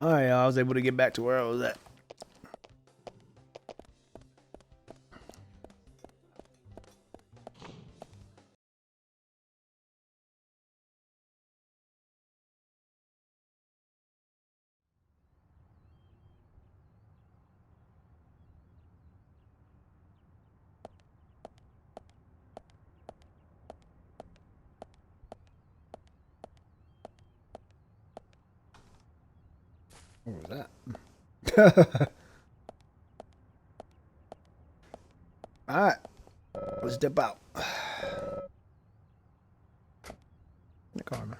Alright, I was able to get back to where I was at. What was that? Alright. Let's dip out. The car, man.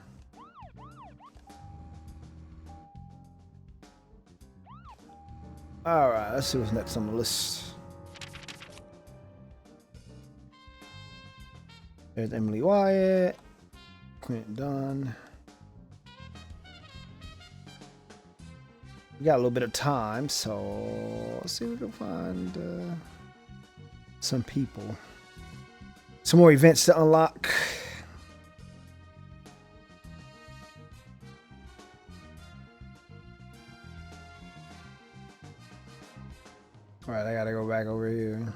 Alright, let's see what's next on the list. There's Emily Wyatt. Clint Dunn. We got a little bit of time, so let's see if we can find some people. Some more events to unlock. Alright, I gotta go back over here.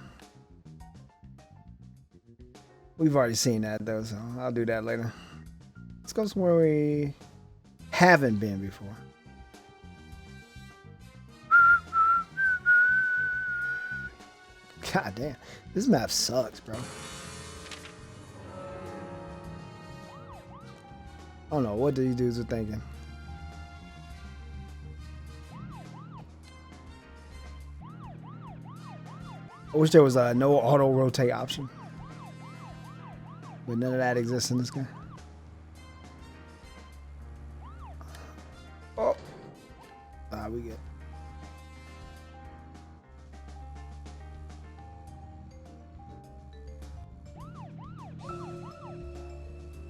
We've already seen that though, so I'll do that later. Let's go somewhere we haven't been before. God damn, this map sucks, bro. I don't know what these dudes are thinking. I wish there was a no auto rotate option, but none of that exists in this game. Oh, we get.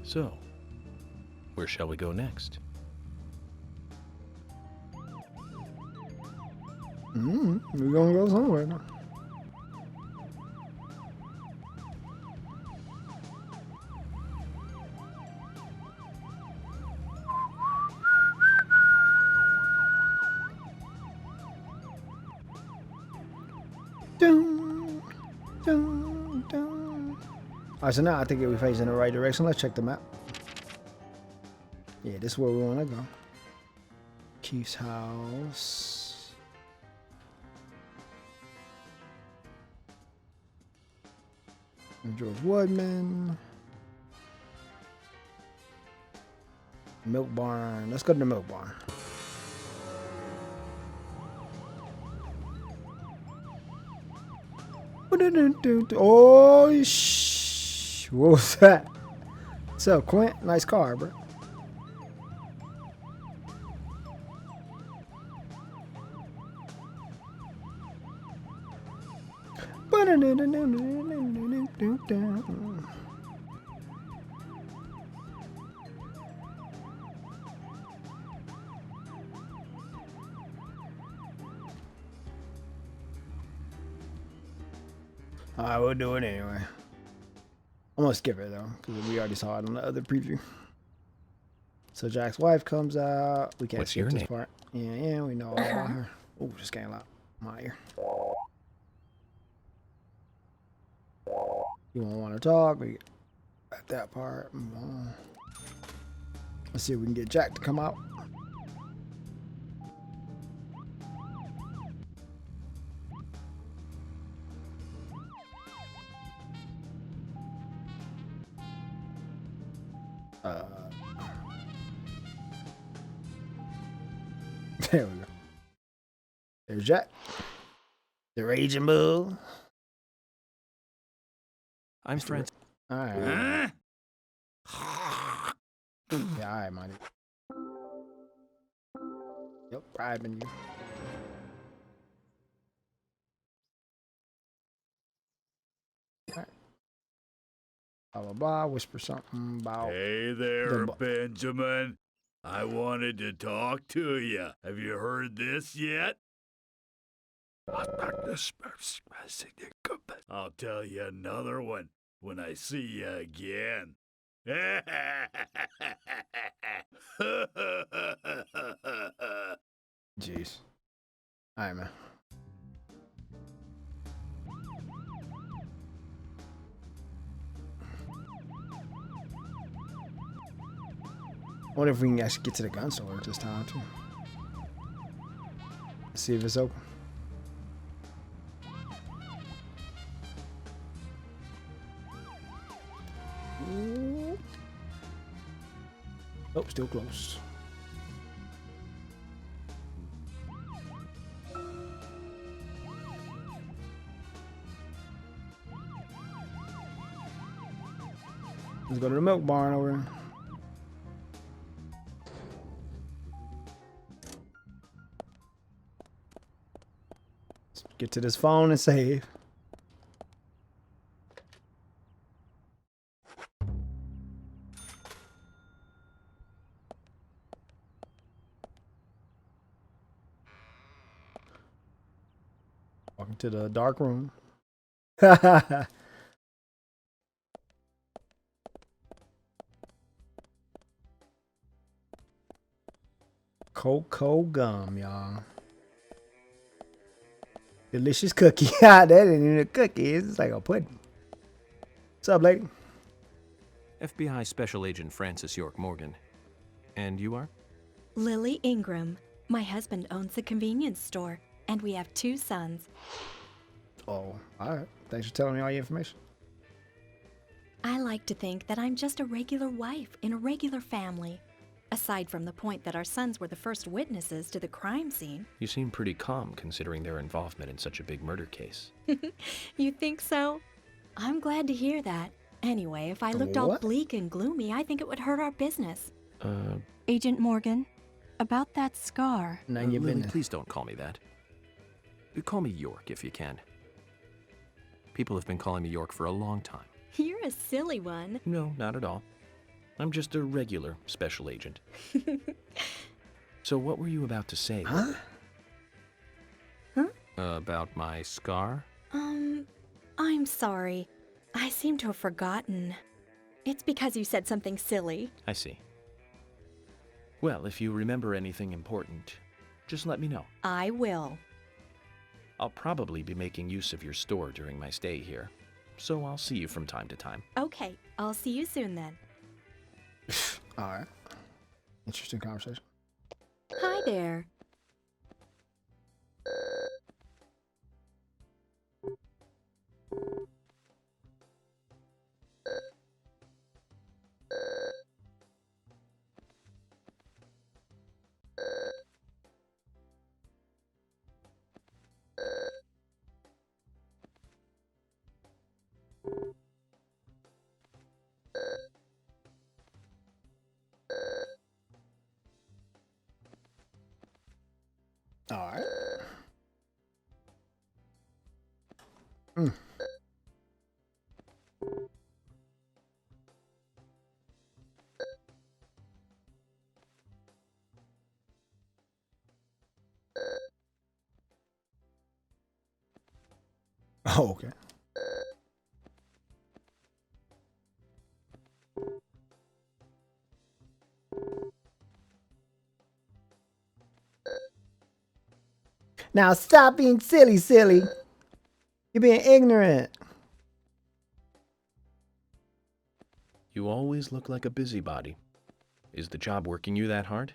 So, where shall we go next? We're gonna go somewhere now. Dun, dun, dun. Alright, so now I think we're facing the right direction. Let's check the map. Yeah, this is where we want to go. Keith's house. And George Woodman. Milk Barn. Let's go to the Milk Barn. Oh, what was that? What's up, Quint? Nice car, bro. Alright, we'll do it anyway. I'm gonna skip it though, because we already saw it on the other preview. So Jack's wife comes out. We can't skip this part. Yeah, we know all about her. Oh, just came out my ear. You won't want to talk. We get at that part. Let's see if we can get Jack to come out. There we go. There's Jack. The Raging Bull. I'm Francis. Alright. Yeah, alright, Monty. Yep, bribing you. Alright. Blah, blah, blah. Whisper something about... Hey there, Benjamin. I wanted to talk to you. Have you heard this yet? I'll tell you another one when I see you again. Jeez. All right, man. I wonder if we can actually get to the gun store this time, too. Let's see if it's open. Oh, still closed. Let's go to the milk barn over there. Let's get to this phone and save. Walking to the dark room. Cocoa gum, y'all. Delicious cookie. That ain't even a cookie. It's like a pudding. What's up, lady? FBI Special Agent Francis York Morgan. And you are? Lily Ingram. My husband owns a convenience store, and we have 2 sons. Oh, all right. Thanks for telling me all your information. I like to think that I'm just a regular wife in a regular family. Aside from the point that our sons were the first witnesses to the crime scene. You seem pretty calm considering their involvement in such a big murder case. You think so? I'm glad to hear that. Anyway, if I looked all bleak and gloomy, I think it would hurt our business. Agent Morgan, about that scar. None your Lily, business. please don't call me that. Call me York if you can. People have been calling me York for a long time. You're a silly one. No, not at all. I'm just a regular special agent. So what were you about to say? Huh? About my scar? I'm sorry. I seem to have forgotten. It's because you said something silly. I see. Well, if you remember anything important, just let me know. I will. I'll probably be making use of your store during my stay here, so I'll see you from time to time. Okay, I'll see you soon then. All right. Interesting conversation. Hi there. All right. Oh, okay. Now stop being silly. You're being ignorant. You always look like a busybody. Is the job working you that hard?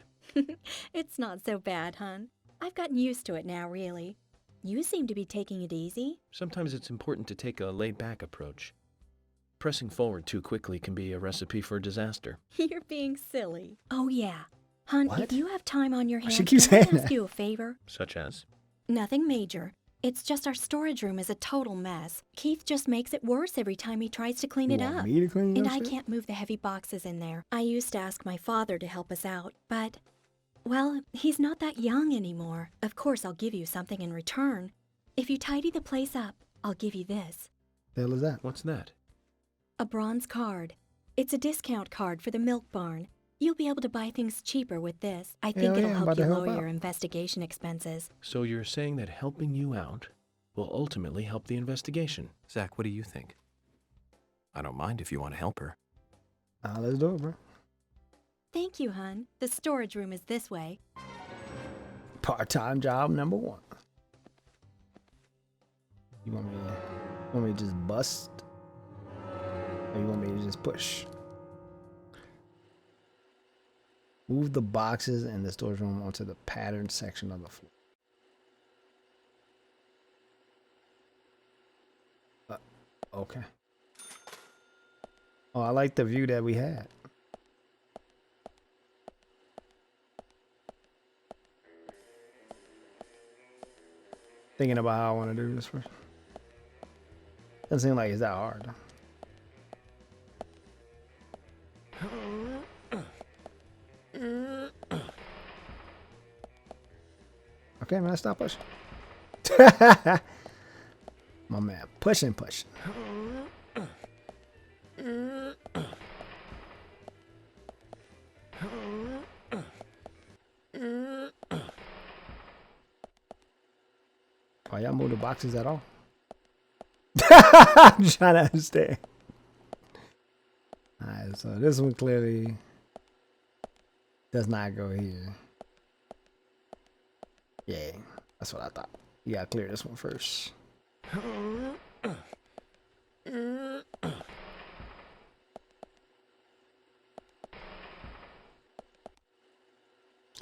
It's not so bad, hon. I've gotten used to it now, really. You seem to be taking it easy. Sometimes it's important to take a laid-back approach. Pressing forward too quickly can be a recipe for disaster. You're being silly. Oh, yeah. Hon, What? if you have time on your hands, She keeps can I saying ask that. you a favor? Such as? Nothing major. It's just our storage room is a total mess. Keith just makes it worse every time he tries to clean You it want up. me to clean And your I shit? can't move the heavy boxes in there. I used to ask my father to help us out, but, well, he's not that young anymore. Of course, I'll give you something in return. If you tidy the place up, I'll give you this. The hell is that? What's that? A bronze card. It's a discount card for the milk barn. You'll be able to buy things cheaper with this. I think Hell it'll yeah, I'm help about you to help lower out. your investigation expenses. So you're saying that helping you out will ultimately help the investigation. Zach, what do you think? I don't mind if you want to help her. Let's do it, bro. Thank you, hon. The storage room is this way. Part-time job number 1. You want me to just bust? Or you want me to just push? Move the boxes in the storage room onto the pattern section of the floor. Okay. Oh, I like the view that we had. Thinking about how I want to do this first. Doesn't seem like it's that hard. Okay, man, stop pushing. My man, pushing. Oh, y'all move the boxes at all? I'm trying to understand. Alright, so this one clearly does not go here. Yeah, that's what I thought. You gotta clear this one first.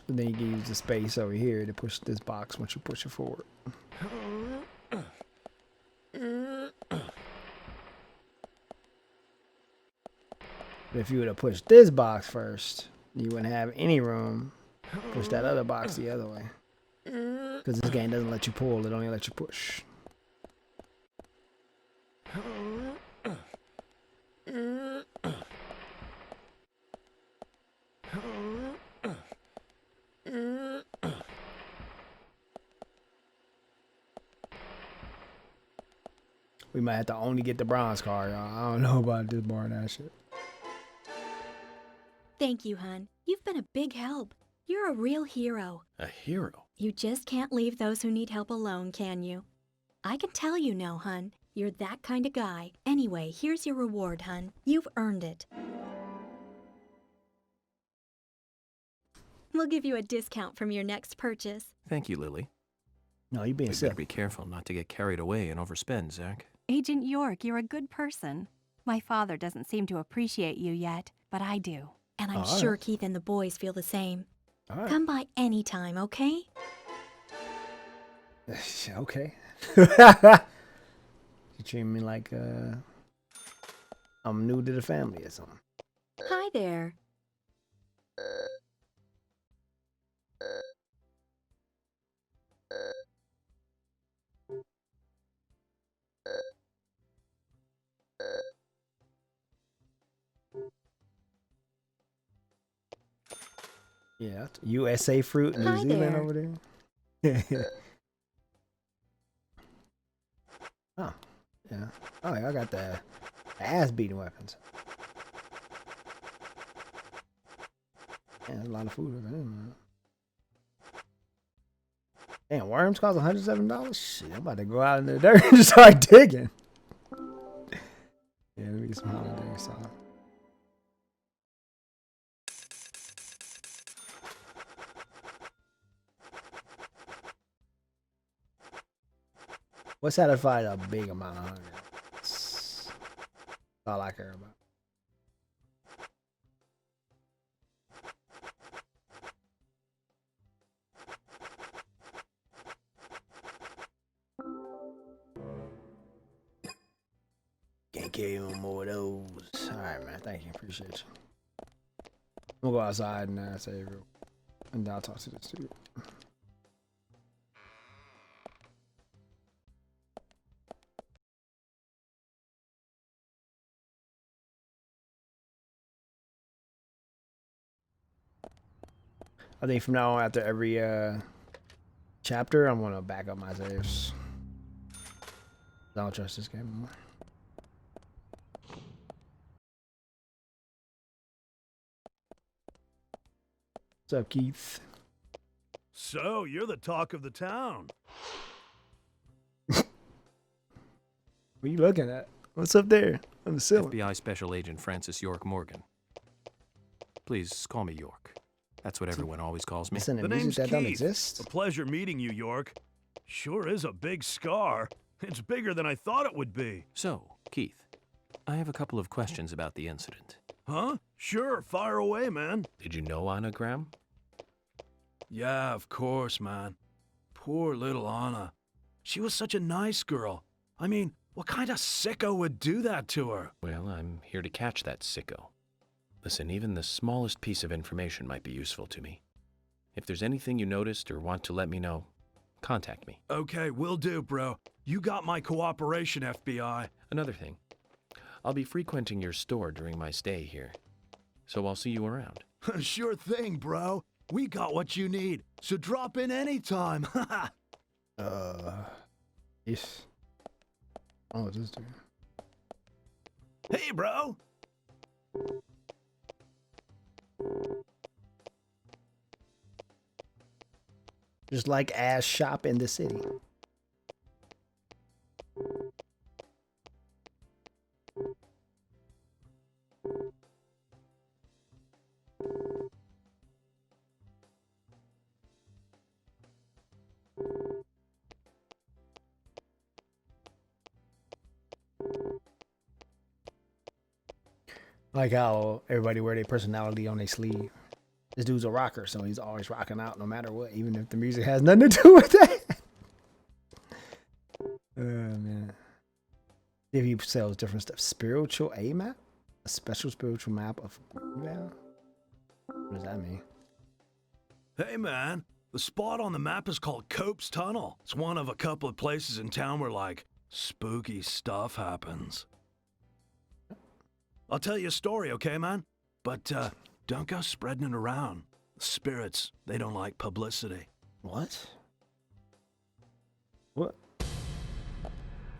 And then you can use the space over here to push this box once you push it forward. But if you would have pushed this box first, you wouldn't have any room. Push that other box the other way. Because this game doesn't let you pull, it only lets you push. We might have to only get the bronze card, y'all. I don't know about this bar and that shit. Thank you, hun. You've been a big help. You're a real hero. A hero? You just can't leave those who need help alone, can you? I can tell you now, hun. You're that kind of guy. Anyway, here's your reward, hun. You've earned it. We'll give you a discount from your next purchase. Thank you, Lily. No, you being We sick. better be careful not to get carried away and overspend, Zach. Agent York, you're a good person. My father doesn't seem to appreciate you yet, but I do. And I'm All sure right. Keith and the boys feel the same. All right. Come by anytime, okay? Okay. You treat me like I'm new to the family or something. Hi there. Yeah, USA fruit in New Hi Zealand there. over there. Oh, yeah. Oh, yeah, I got the ass beating weapons. Yeah, there's a lot of food over there, man. Damn, worms cost $107? Shit, I'm about to go out in the dirt and start digging. Yeah, let me get some holiday sauce. What satisfies a big amount of hunger? That's all I care about. Can't carry no more of those. Alright, man. Thank you. Appreciate you. I'm gonna go outside and say real. And then I'll talk to this dude. I think from now on, after every chapter, I'm gonna back up my saves. I don't trust this game anymore. What's up, Keith? So, you're the talk of the town. What are you looking at? What's up there on the ceiling? FBI Special Agent Francis York Morgan. Please call me York. That's what everyone always calls me. Listen to The music name's that don't Keith. exist. A pleasure meeting you, York. Sure is a big scar. It's bigger than I thought it would be. So, Keith, I have a couple of questions about the incident. Huh? Sure, fire away, man. Did you know Anna Graham? Yeah, of course, man. Poor little Anna. She was such a nice girl. I mean, what kind of sicko would do that to her? Well, I'm here to catch that sicko. Listen, even the smallest piece of information might be useful to me. If there's anything you noticed or want to let me know, contact me. Okay, will do, bro. You got my cooperation, FBI. Another thing, I'll be frequenting your store during my stay here, so I'll see you around. Sure thing, bro. We got what you need, so drop in anytime. Yes. Oh, this dude. Hey, bro. Just like ass shop in the city. Like how everybody wear their personality on their sleeve. This dude's a rocker, so he's always rocking out no matter what, even if the music has nothing to do with that. Oh, man. If he sells different stuff. Spiritual A map? A special spiritual map of... What does that mean? Hey, man. The spot on the map is called Cope's Tunnel. It's one of a couple of places in town where, like, spooky stuff happens. I'll tell you a story, okay, man? But, don't go spreading it around. The spirits, they don't like publicity. What? What?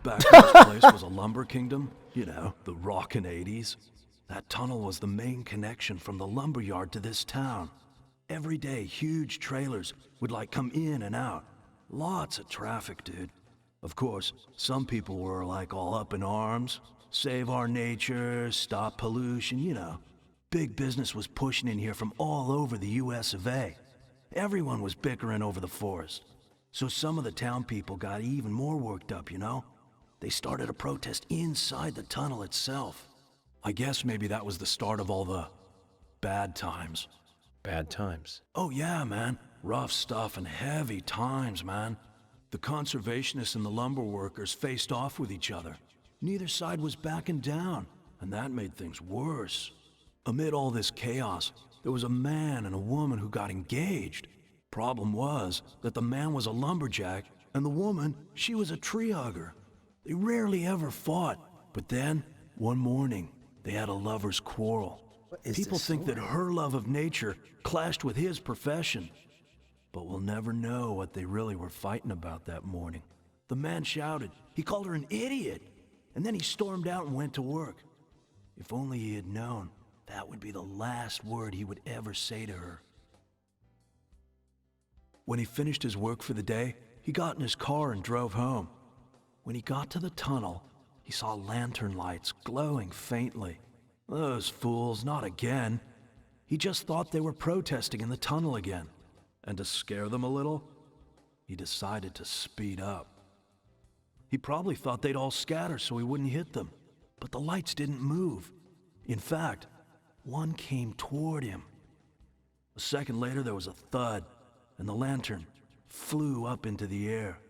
Back when this place was a lumber kingdom, you know, the rockin' 80s. That tunnel was the main connection from the lumber yard to this town. Every day, huge trailers would like come in and out. Lots of traffic, dude. Of course, some people were like all up in arms. Save our nature, stop pollution, you know. Big business was pushing in here from all over the US of A. Everyone was bickering over the forest. So some of the town people got even more worked up, you know? They started a protest inside the tunnel itself. I guess maybe that was the start of all the bad times. Bad times? Oh yeah, man. Rough stuff and heavy times, man. The conservationists and the lumber workers faced off with each other. Neither side was backing down, and that made things worse. Amid all this chaos, there was a man and a woman who got engaged. Problem was that the man was a lumberjack, and the woman, she was a tree hugger. They rarely ever fought, but then, one morning, they had a lover's quarrel. People think that her love of nature clashed with his profession. But we'll never know what they really were fighting about that morning. The man shouted. He called her an idiot. And then he stormed out and went to work. If only he had known, that would be the last word he would ever say to her. When he finished his work for the day, he got in his car and drove home. When he got to the tunnel, he saw lantern lights glowing faintly. Those fools, not again. He just thought they were protesting in the tunnel again. And to scare them a little, he decided to speed up. He probably thought they'd all scatter so he wouldn't hit them, but the lights didn't move. In fact, one came toward him. A second later, there was a thud, and the lantern flew up into the air.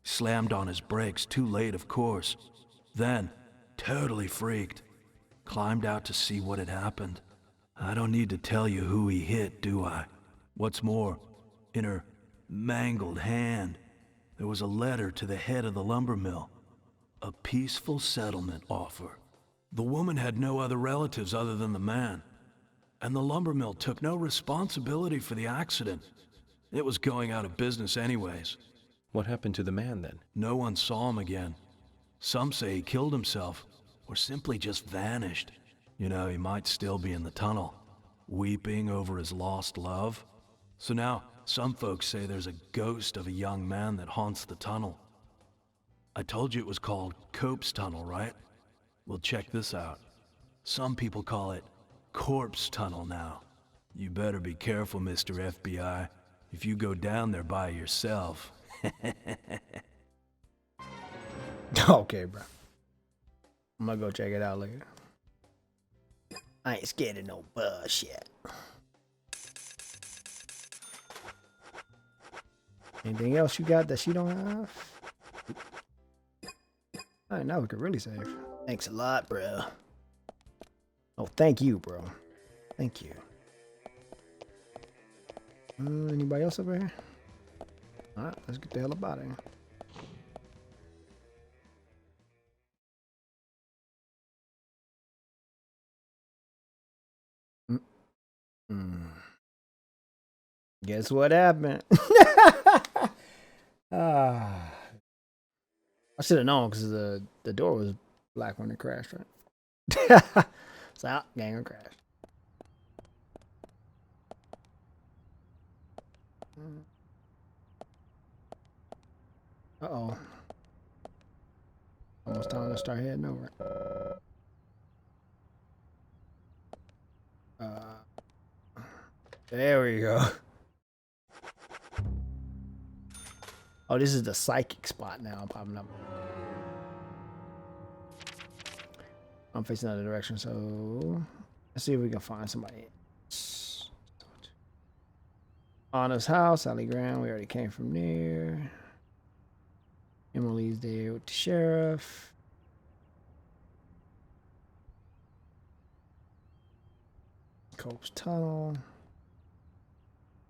Slammed on his brakes, too late, of course. Then, totally freaked, climbed out to see what had happened. I don't need to tell you who he hit, do I? What's more, in her mangled hand, there was a letter to the head of the lumber mill, a peaceful settlement offer. The woman had no other relatives other than the man, and the lumber mill took no responsibility for the accident. It was going out of business anyways. What happened to the man then? No one saw him again. Some say he killed himself, or simply just vanished. You know, he might still be in the tunnel, weeping over his lost love. So now, some folks say there's a ghost of a young man that haunts the tunnel. I told you it was called Cope's Tunnel, right? Well, check this out. Some people call it Corpse Tunnel now. You better be careful, Mr. FBI. If you go down there by yourself. Okay, bro. I'm gonna go check it out later. I ain't scared of no bullshit. Anything else you got that she don't have? Alright, now we can really save. Thanks a lot, bro. Oh, thank you, bro. Thank you. Anybody else over here? Alright, let's get the hell up out of here. Guess what happened? I should have known because the door was black when it crashed, right? So, gang crashed. Uh-oh. Almost time to start heading over. There we go. Oh, this is the psychic spot now popping up. I'm facing the other direction, so let's see if we can find somebody. Anna's house, Sally Graham, we already came from there. Emily's there with the sheriff. Cope's Tunnel.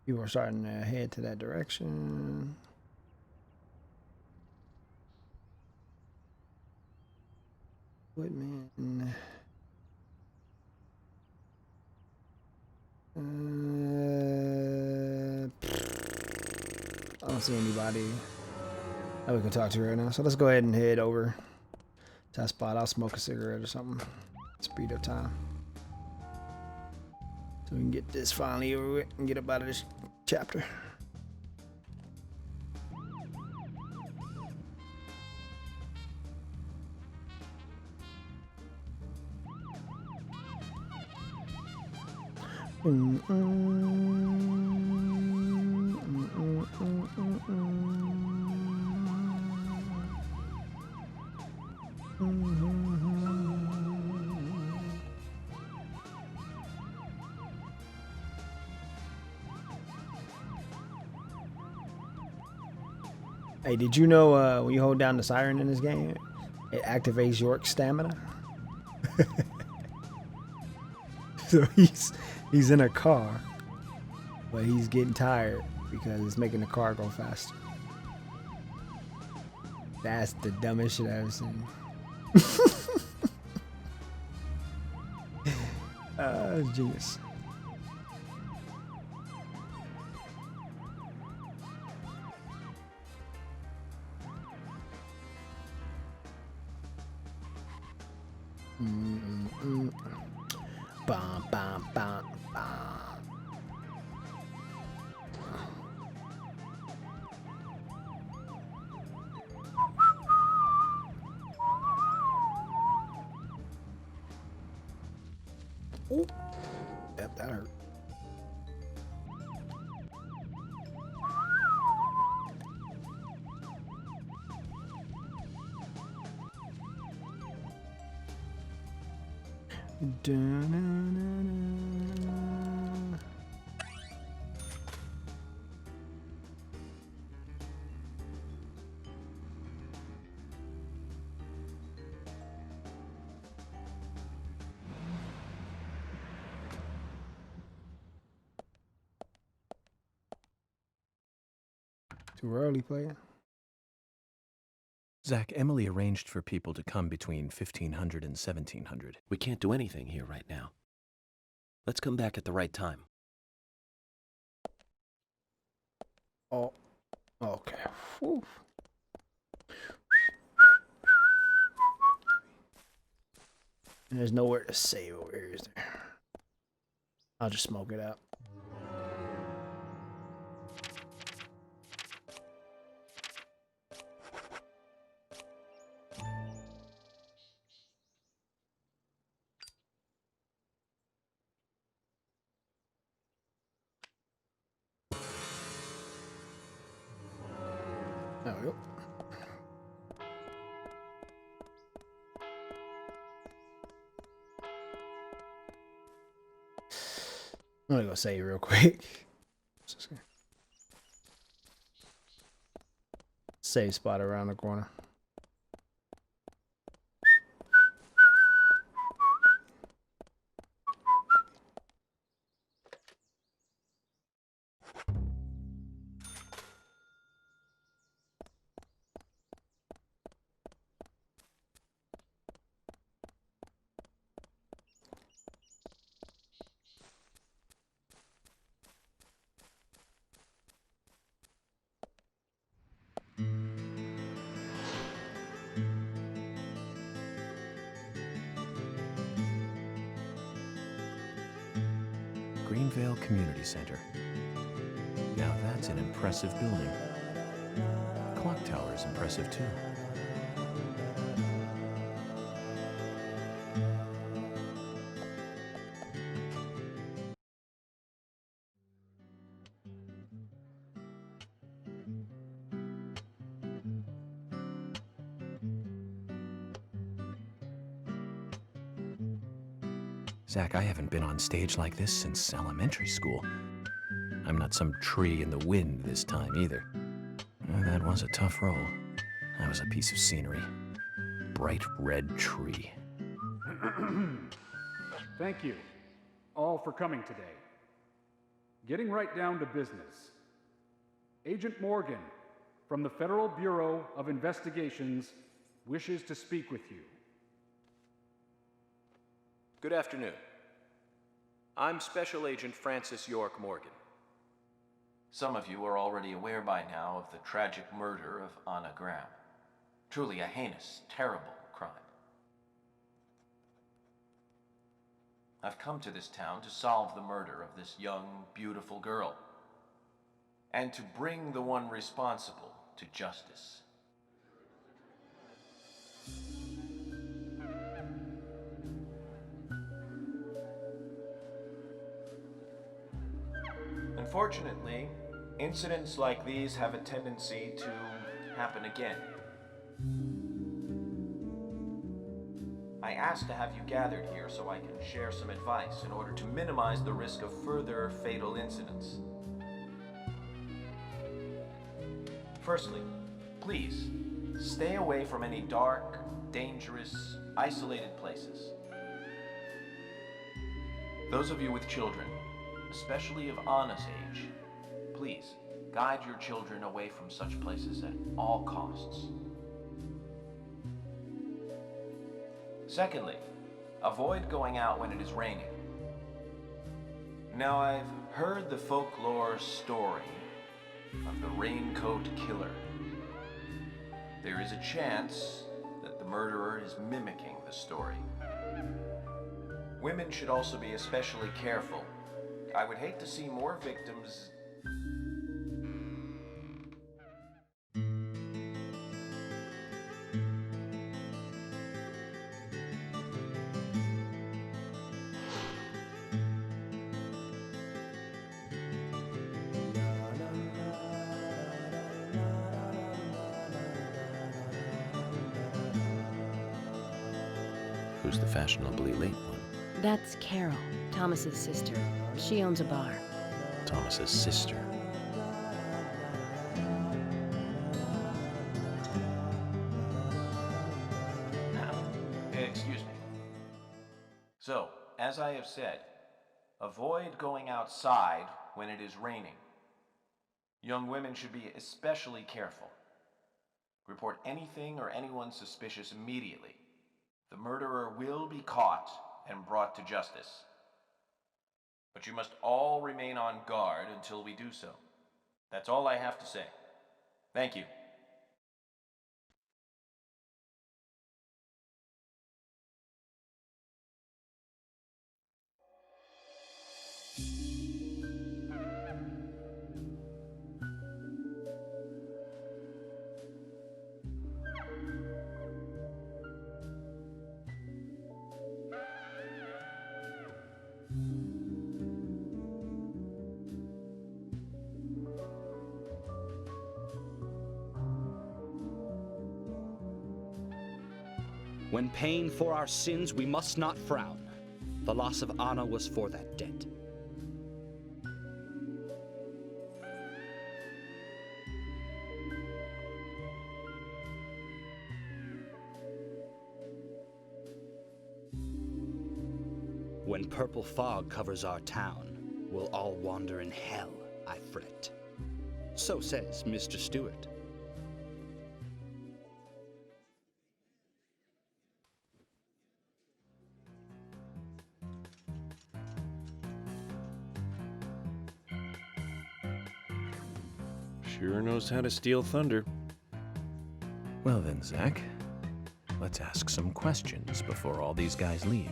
People are starting to head to that direction. Whitman. I don't see anybody that we can talk to right now. So let's go ahead and head over to that spot. I'll smoke a cigarette or something. Speed up time. So we can get this finally over with and get up out of this chapter. Hey, did you know when you hold down the siren in this game, it activates York's stamina? So he's in a car, but he's getting tired because it's making the car go faster. That's the dumbest shit I've ever seen. That's genius. Bum, bum, bum, bum. Oh, that hurt. Da-na-na-na. Too early, player. Zach, Emily arranged for people to come between 1500 and 1700. We can't do anything here right now. Let's come back at the right time. Oh, okay. Whew. And there's nowhere to save over here, is there? I'll just smoke it out. Yep. I'm gonna go save real quick. Save spot around the corner. Greenvale Community Center. Now that's an impressive building. The clock tower is impressive too. Zach, I haven't been on stage like this since elementary school. I'm not some tree in the wind this time either. That was a tough role. That was a piece of scenery. Bright red tree. Thank you, all for coming today. Getting right down to business. Agent Morgan, from the Federal Bureau of Investigations, wishes to speak with you. Good afternoon. I'm Special Agent Francis York Morgan. Some of you are already aware by now of the tragic murder of Anna Graham. Truly a heinous, terrible crime. I've come to this town to solve the murder of this young, beautiful girl, and to bring the one responsible to justice. Unfortunately, incidents like these have a tendency to happen again. I asked to have you gathered here so I can share some advice in order to minimize the risk of further fatal incidents. Firstly, please, stay away from any dark, dangerous, isolated places. Those of you with children, especially of Anna's age, please guide your children away from such places at all costs. Secondly, avoid going out when it is raining. Now, I've heard the folklore story of the raincoat killer. There is a chance that the murderer is mimicking the story. Women should also be especially careful. I would hate to see more victims. Who's the fashionably late one? That's Carol, Thomas's sister. She owns a bar. Thomas's sister. Excuse me. So, as I have said, avoid going outside when it is raining. Young women should be especially careful. Report anything or anyone suspicious immediately. The murderer will be caught and brought to justice. But you must all remain on guard until we do so. That's all I have to say. Thank you. When paying for our sins, we must not frown. The loss of Anna was for that debt. When purple fog covers our town, we'll all wander in hell, I fret. So says Mr. Stewart. Sure knows how to steal thunder. Well then, Zach, let's ask some questions before all these guys leave.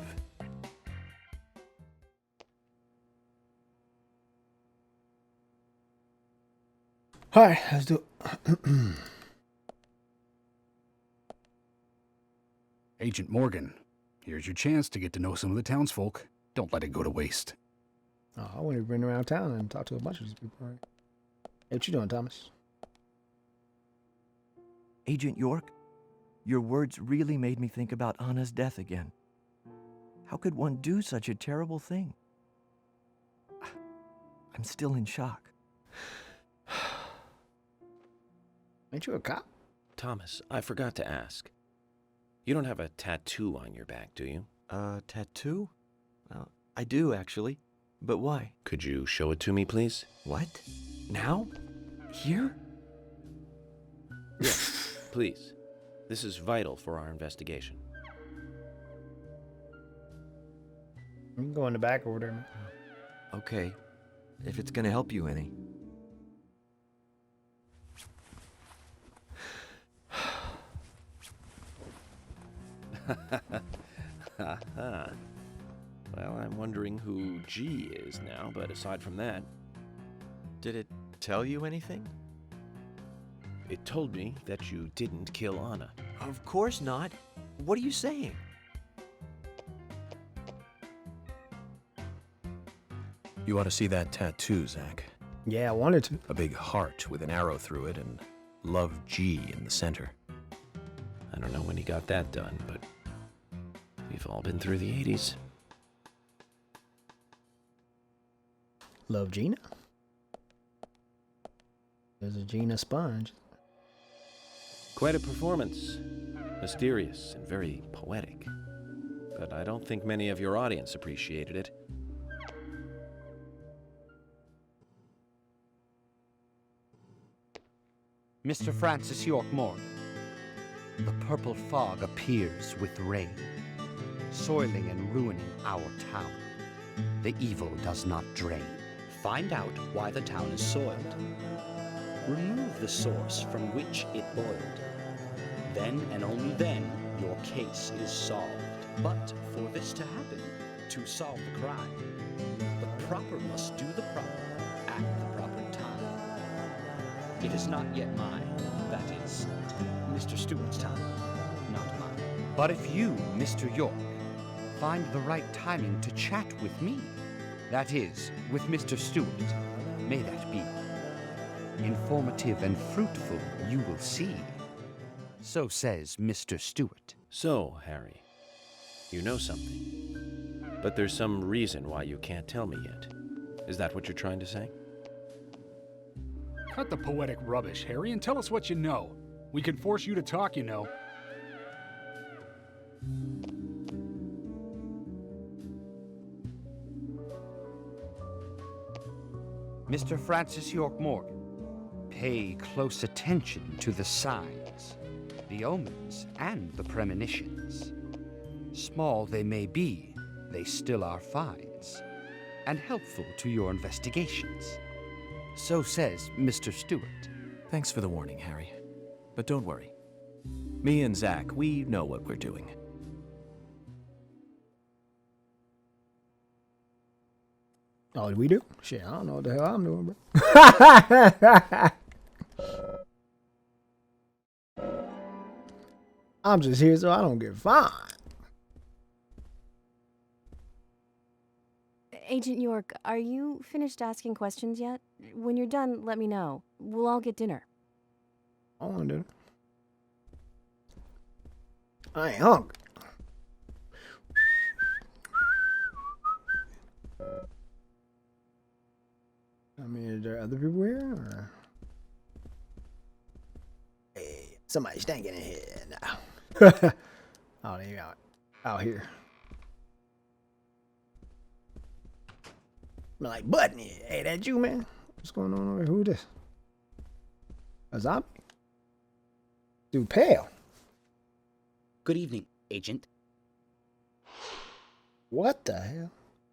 Alright, let's do it. Agent Morgan, here's your chance to get to know some of the townsfolk. Don't let it go to waste. Oh, I want to run around town and talk to a bunch of these people. Right? Hey, what you doing, Thomas? Agent York, your words really made me think about Anna's death again. How could one do such a terrible thing? I'm still in shock. Ain't you a cop? Thomas, I forgot to ask. You don't have a tattoo on your back, do you? Tattoo? I do, actually. But why? Could you show it to me, please? What? Now? Here? Yes, please. This is vital for our investigation. You can go in the back over there. Okay, if it's gonna help you any. Well, I'm wondering who G is now, but aside from that... Did it tell you anything? It told me that you didn't kill Anna. Of course not. What are you saying? You ought to see that tattoo, Zach. Yeah, I wanted to. A big heart with an arrow through it and Love G in the center. I don't know when he got that done, but we've all been through the 80s. Love Gina? There's a Gina sponge. Quite a performance. Mysterious and very poetic. But I don't think many of your audience appreciated it. Mr. Francis York Morgan, the purple fog appears with rain, soiling and ruining our town. The evil does not drain. Find out why the town is soiled. Remove the source from which it boiled. Then and only then your case is solved. But for this to happen, to solve the crime, the proper must do the proper at the proper time. It is not yet mine, that is, Mr. Stewart's time, not mine. But if you, Mr. York, find the right timing to chat with me, that is, with Mr. Stewart, may that be. Informative and fruitful, you will see. So says Mr. Stewart. So, Harry, you know something. But there's some reason why you can't tell me yet. Is that what you're trying to say? Cut the poetic rubbish, Harry, and tell us what you know. We can force you to talk, you know. Mr. Francis York Morgan, pay close attention to the signs, the omens, and the premonitions. Small they may be, they still are finds, and helpful to your investigations. So says Mr. Stewart. Thanks for the warning, Harry. But don't worry. Me and Zach, we know what we're doing. Oh, we do? Shit, I don't know what the hell I'm doing, bro. I'm just here so I don't get fined. Agent York, are you finished asking questions yet? When you're done, let me know. We'll all get dinner. I want dinner. I ain't hungry. there other people here? Or? Hey, somebody's stinking in here now. Oh, they out here. I'm like, Button, hey, that you, man? What's going on over here? Who this? A zombie? Dude, pale. Good evening, Agent. What the hell?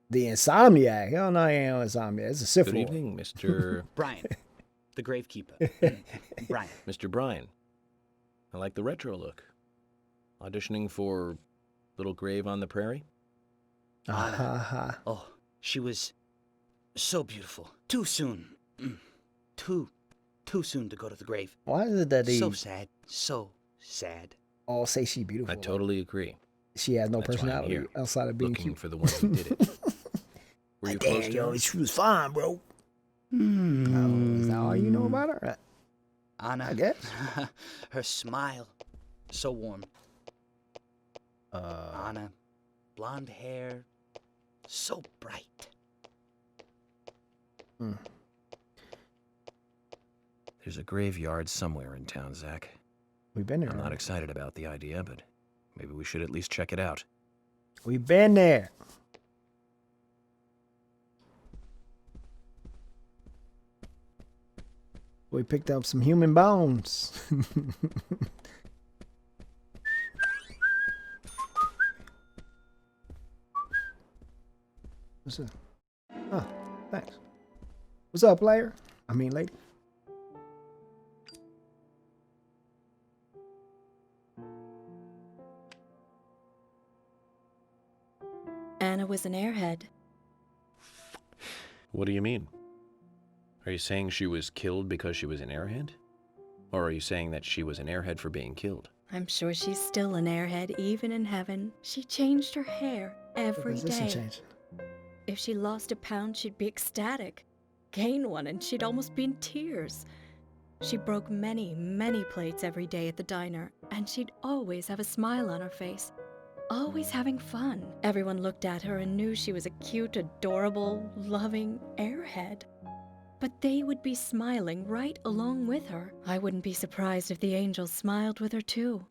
The Insomniac. Hell no, he ain't no Insomniac. It's a Sith Good Lord. evening, Mr. Brian, the Gravekeeper. Brian. Mr. Brian. I like the retro look. Auditioning for Little Grave on the Prairie? Oh, she was so beautiful. Too soon. Too soon to go to the grave. Why is it that So sad. So sad. all say she beautiful? I totally agree. She has no That's why I'm personality here, outside of being looking cute. for the one who did it. Were you close Damn, to yo, her? she was fine, bro. Oh, is that all you know about her? Anna. I guess. Her smile. So warm. Anna. Blonde hair. So bright. There's a graveyard somewhere in town, Zach. We've been there. I'm not already. excited about the idea, but maybe we should at least check it out. We've been there. We picked up some human bones. What's up? Oh, thanks. What's up, player? I mean, lady. Anna was an airhead. What do you mean? Are you saying she was killed because she was an airhead? Or are you saying that she was an airhead for being killed? I'm sure she's still an airhead, even in heaven. She changed her hair every Position day. change. If she lost a pound, she'd be ecstatic. Gain one, and she'd almost be in tears. She broke many, many plates every day at the diner, and she'd always have a smile on her face. Always having fun. Everyone looked at her and knew she was a cute, adorable, loving airhead. But they would be smiling right along with her. I wouldn't be surprised if the angels smiled with her too.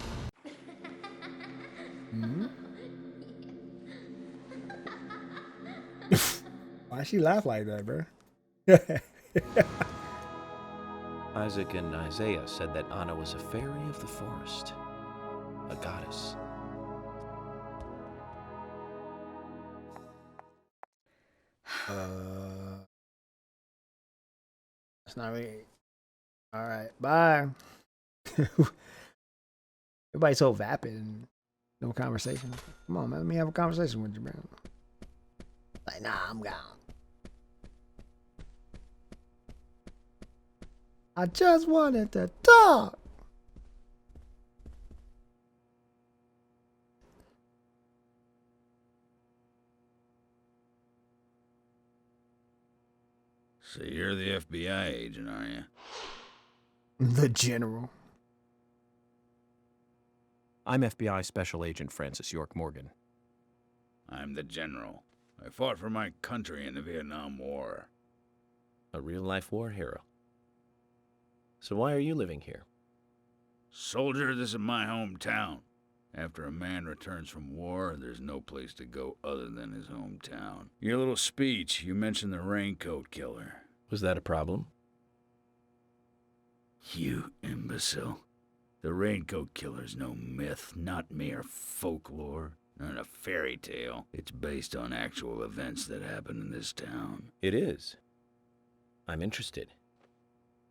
Why she laugh like that, bro? Isaac and Isaiah said that Anna was a fairy of the forest, a goddess. It's not really. All right, bye. Everybody's so vapid and no conversation. Come on, man. Let me have a conversation with you, man. Like, nah, I'm gone. I just wanted to talk. So you're the FBI agent, are you? The general. I'm FBI Special Agent Francis York Morgan. I'm the general. I fought for my country in the Vietnam War. A real-life war hero. So why are you living here? Soldier, this is my hometown. After a man returns from war, there's no place to go other than his hometown. Your little speech, you mentioned the raincoat killer. Was that a problem? You imbecile. The raincoat killer's no myth, not mere folklore, not a fairy tale. It's based on actual events that happened in this town. It is. I'm interested.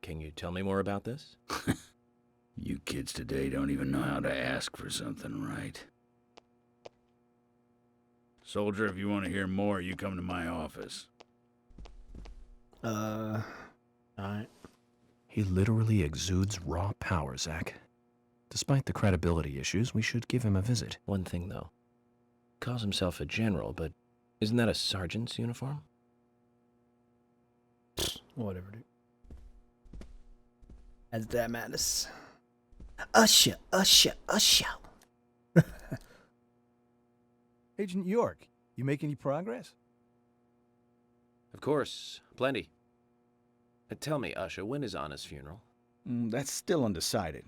Can you tell me more about this? You kids today don't even know how to ask for something right. Soldier, if you want to hear more, you come to my office. Alright. He literally exudes raw power, Zach. Despite the credibility issues, we should give him a visit. One thing, though. Calls himself a general, but isn't that a sergeant's uniform? Whatever, dude. As that matters. Usher. Agent York, you make any progress? Of course, plenty. Tell me, Usha, when is Anna's funeral? That's still undecided.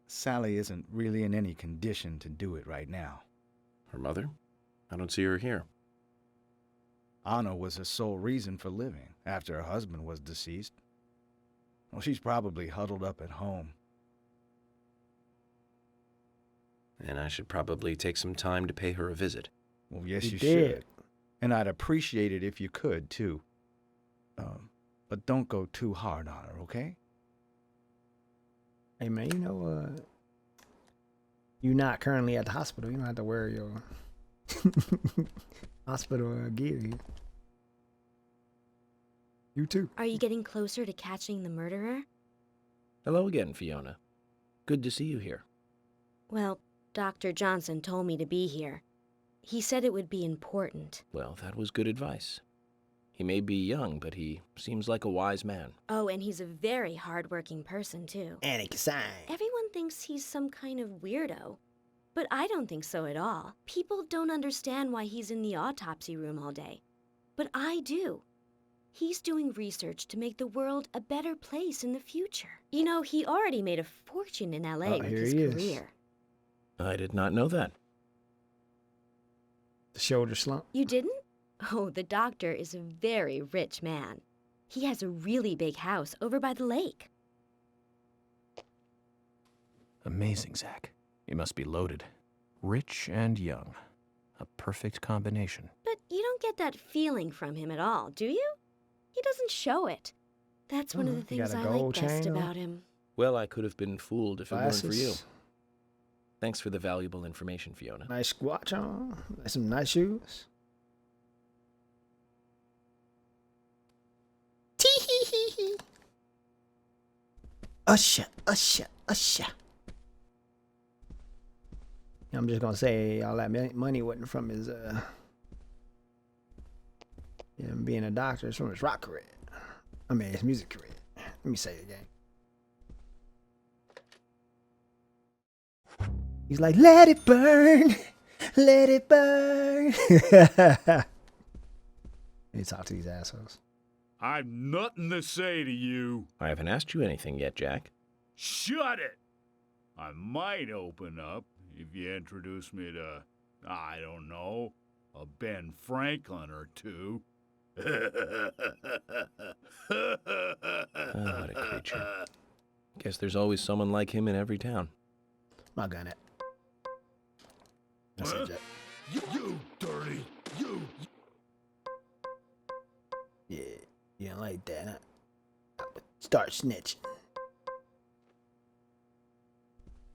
Sally isn't really in any condition to do it right now. Her mother? I don't see her here. Anna was her sole reason for living after her husband was deceased. Well, she's probably huddled up at home. And I should probably take some time to pay her a visit. Well, yes, you did. should. And I'd appreciate it if you could, too. But don't go too hard on her, okay? Hey, man, you know, you're not currently at the hospital. You don't have to wear your hospital gear. You too. Are you getting closer to catching the murderer? Hello again, Fiona. Good to see you here. Well, Dr. Johnson told me to be here. He said it would be important. Well, that was good advice. He may be young, but he seems like a wise man. Oh, and he's a very hard-working person, too. And he can sign. Everyone thinks he's some kind of weirdo. But I don't think so at all. People don't understand why he's in the autopsy room all day. But I do. He's doing research to make the world a better place in the future. You know, he already made a fortune in LA with his career. I did not know that. The shoulder slump. You didn't? Oh, the doctor is a very rich man. He has a really big house over by the lake. Amazing, Zach. You must be loaded. Rich and young. A perfect combination. But you don't get that feeling from him at all, do you? He doesn't show it. That's one of the things I like best about him. Well, I could have been fooled if it weren't for you. Glasses. Thanks for the valuable information, Fiona. Nice watch on. Some nice shoes. Tee-hee-hee-hee. Usher, usher, usher. I'm just gonna say all that money wasn't from his being a doctor. It's from his rock career. I mean his music career. Let me say it again. He's like, let it burn, let it burn. You talk to these assholes. I've nothing to say to you. I haven't asked you anything yet, Jack. Shut it! I might open up if you introduce me to, I don't know, a Ben Franklin or two. Oh, what a creature. Guess there's always someone like him in every town. My gun it. That's it, Jack. You dirty, you. Yeah, you don't like that, huh? I would start snitching.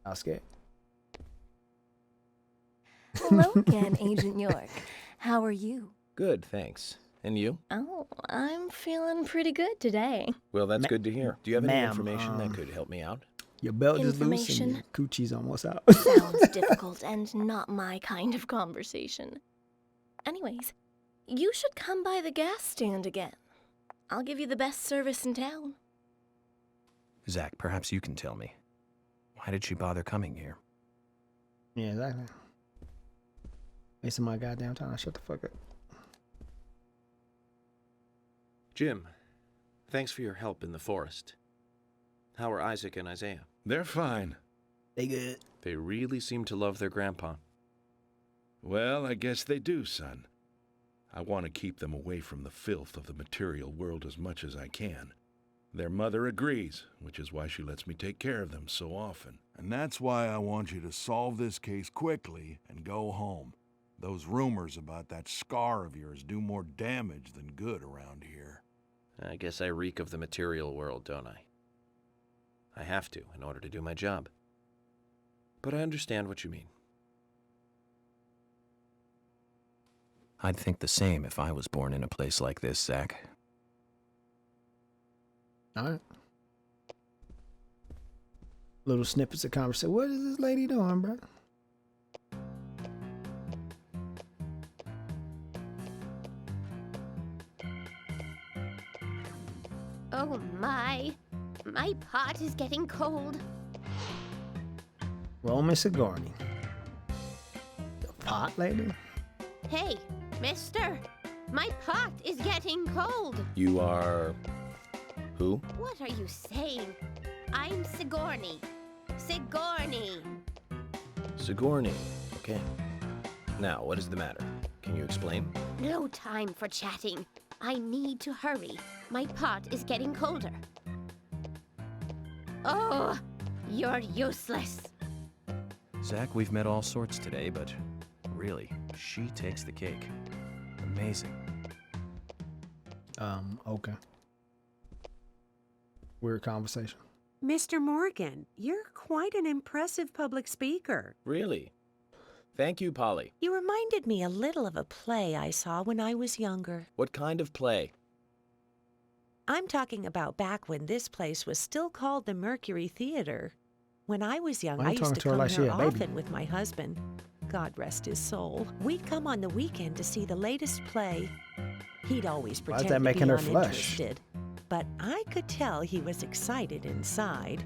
I was scared. Hello again, Agent York. How are you? Good, thanks. And you? Oh, I'm feeling pretty good today. Well, that's good to hear. Do you have any information that could help me out? Your belt is loose and Information? your coochie's almost out. Sounds difficult and not my kind of conversation. Anyways, you should come by the gas stand again. I'll give you the best service in town. Zach, perhaps you can tell me. Why did she bother coming here? Yeah, exactly. Wasting my goddamn time. Shut the fuck up. Jim, thanks for your help in the forest. How are Isaac and Isaiah? They're fine. They good. They really seem to love their grandpa. Well, I guess they do, son. I want to keep them away from the filth of the material world as much as I can. Their mother agrees, which is why she lets me take care of them so often. And that's why I want you to solve this case quickly and go home. Those rumors about that scar of yours do more damage than good around here. I guess I reek of the material world, don't I? I have to, in order to do my job. But I understand what you mean. I'd think the same if I was born in a place like this, Zach. Alright. Little snippets of conversation. What is this lady doing, bro? Oh my pot is getting cold. Roman Sigourney. The pot lady? Hey, mister, my pot is getting cold. You are... Who? What are you saying? I'm Sigourney. Sigourney. Sigourney. Okay. Now, what is the matter? Can you explain? No time for chatting. I need to hurry. My pot is getting colder. Oh, you're useless. Zach, we've met all sorts today, but really, she takes the cake. Amazing. Okay. Weird conversation. Mr. Morgan, you're quite an impressive public speaker. Really? Thank you, Polly. You reminded me a little of a play I saw when I was younger. What kind of play? I'm talking about back when this place was still called the Mercury Theater. When I was young, I used to come here often with my husband. God rest his soul. We'd come on the weekend to see the latest play. He'd always pretend to be uninterested, but I could tell he was excited inside.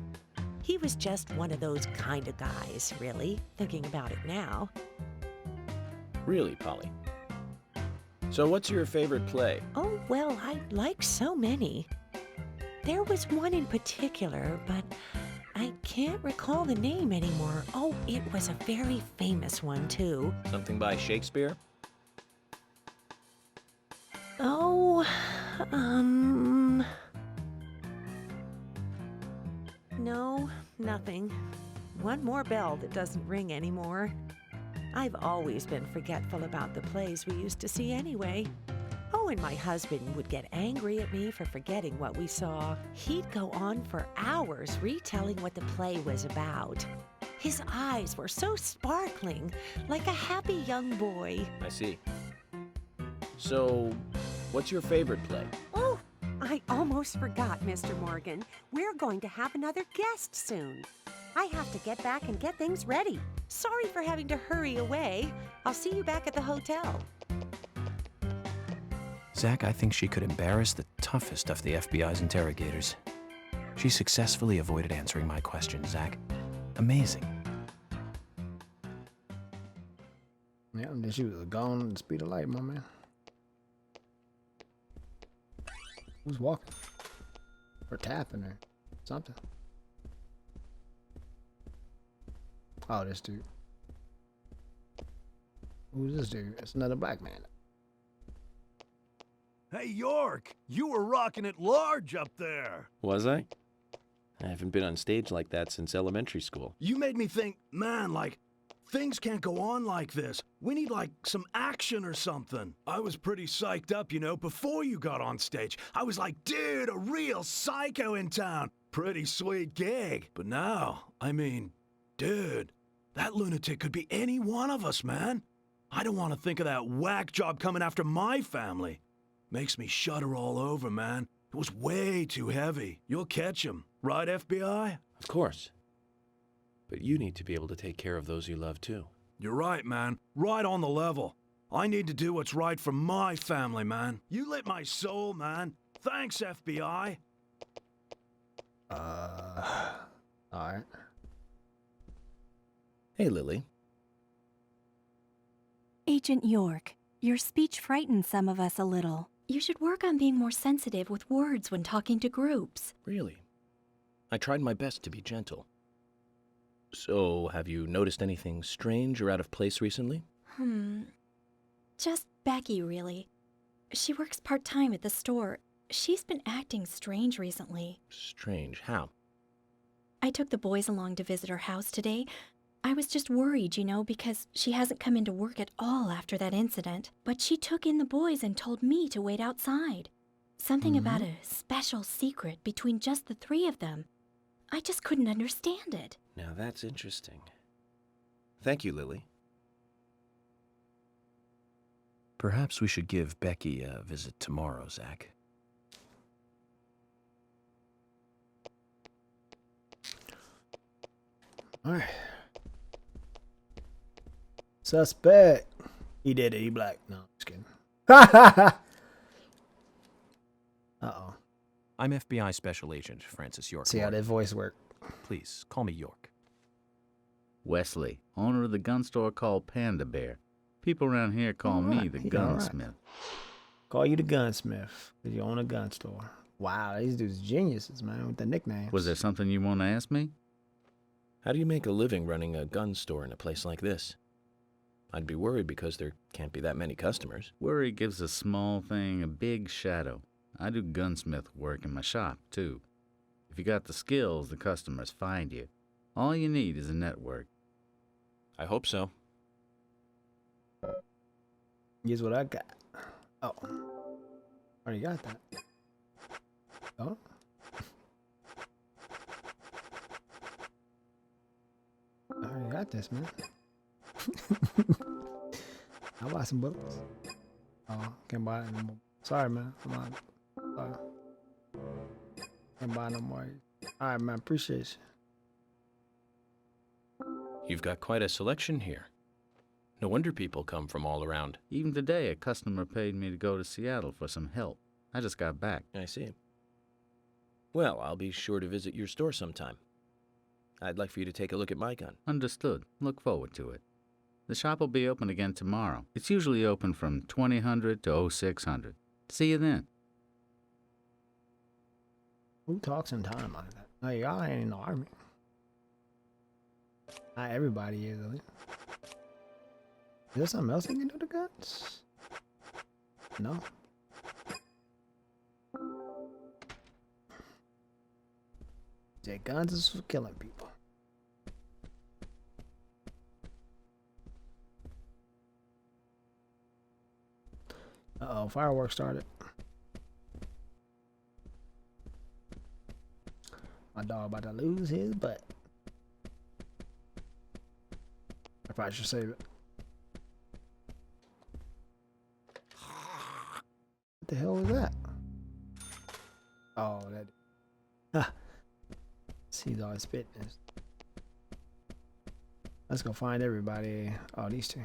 He was just one of those kind of guys, really, thinking about it now. Really, Polly? So what's your favorite play? Oh, well, I like so many. There was one in particular, but I can't recall the name anymore. Oh, it was a very famous one, too. Something by Shakespeare? Oh, no, nothing. One more bell that doesn't ring anymore. I've always been forgetful about the plays we used to see anyway. Oh, and my husband would get angry at me for forgetting what we saw. He'd go on for hours retelling what the play was about. His eyes were so sparkling, like a happy young boy. I see. So, what's your favorite play? Oh, I almost forgot, Mr. Morgan. We're going to have another guest soon. I have to get back and get things ready. Sorry for having to hurry away. I'll see you back at the hotel. Zach, I think she could embarrass the toughest of the FBI's interrogators. She successfully avoided answering my questions, Zach. Amazing. Yeah, and then she was gone at the speed of light, my man. Who's walking? Or tapping her? Something. Oh, this dude. Who's this dude? It's another black man. Hey, York! You were rocking it large up there! Was I? I haven't been on stage like that since elementary school. You made me think, man, like, things can't go on like this. We need, like, some action or something. I was pretty psyched up, you know, before you got on stage. I was like, dude, a real psycho in town. Pretty sweet gig. But now, I mean, dude, that lunatic could be any one of us, man. I don't want to think of that whack job coming after my family. Makes me shudder all over, man. It was way too heavy. You'll catch him, right, FBI? Of course. But you need to be able to take care of those you love, too. You're right, man. Right on the level. I need to do what's right for my family, man. You lit my soul, man. Thanks, FBI. Alright. Hey, Lily. Agent York, your speech frightened some of us a little. You should work on being more sensitive with words when talking to groups. Really? I tried my best to be gentle. So, have you noticed anything strange or out of place recently? Just Becky, really. She works part-time at the store. She's been acting strange recently. Strange? How? I took the boys along to visit her house today. I was just worried, you know, because she hasn't come into work at all after that incident. But she took in the boys and told me to wait outside. Something about a special secret between just the three of them. I just couldn't understand it. Now that's interesting. Thank you, Lily. Perhaps we should give Becky a visit tomorrow, Zach. Alright. Suspect. He did it. He black. No, I'm just kidding. Uh-oh. I'm FBI Special Agent Francis York. See how that voice work. Please, call me York. Wesley, owner of the gun store called Panda Bear. People around here call me the gunsmith. Call you the gunsmith, because you own a gun store. Wow, these dudes geniuses, man, with the nicknames. Was there something you want to ask me? How do you make a living running a gun store in a place like this? I'd be worried because there can't be that many customers. Worry gives a small thing a big shadow. I do gunsmith work in my shop, too. If you got the skills, the customers find you. All you need is a network. I hope so. Here's what I got. Oh. Already got that. Oh. I already got this, man. I'll buy some bullets. Oh, can't buy it anymore. Sorry, man. I'm not. Sorry. Can't buy no more. Alright, man. Appreciate you. You've got quite a selection here. No wonder people come from all around. Even today, a customer paid me to go to Seattle for some help. I just got back. I see. Well, I'll be sure to visit your store sometime. I'd like for you to take a look at my gun. Understood. Look forward to it. The shop will be open again tomorrow. It's usually open from 2000 to 0600. See you then. Who talks in time like that? No, y'all ain't in the army. Not everybody is, though. Is there something else you can do to guns? No. Yeah, guns is for killing people. Uh-oh, fireworks started. My dog about to lose his butt. I probably should save it. What the hell is that? Oh, that. Ah. He's always fitness. Let's go find everybody. Oh, these two.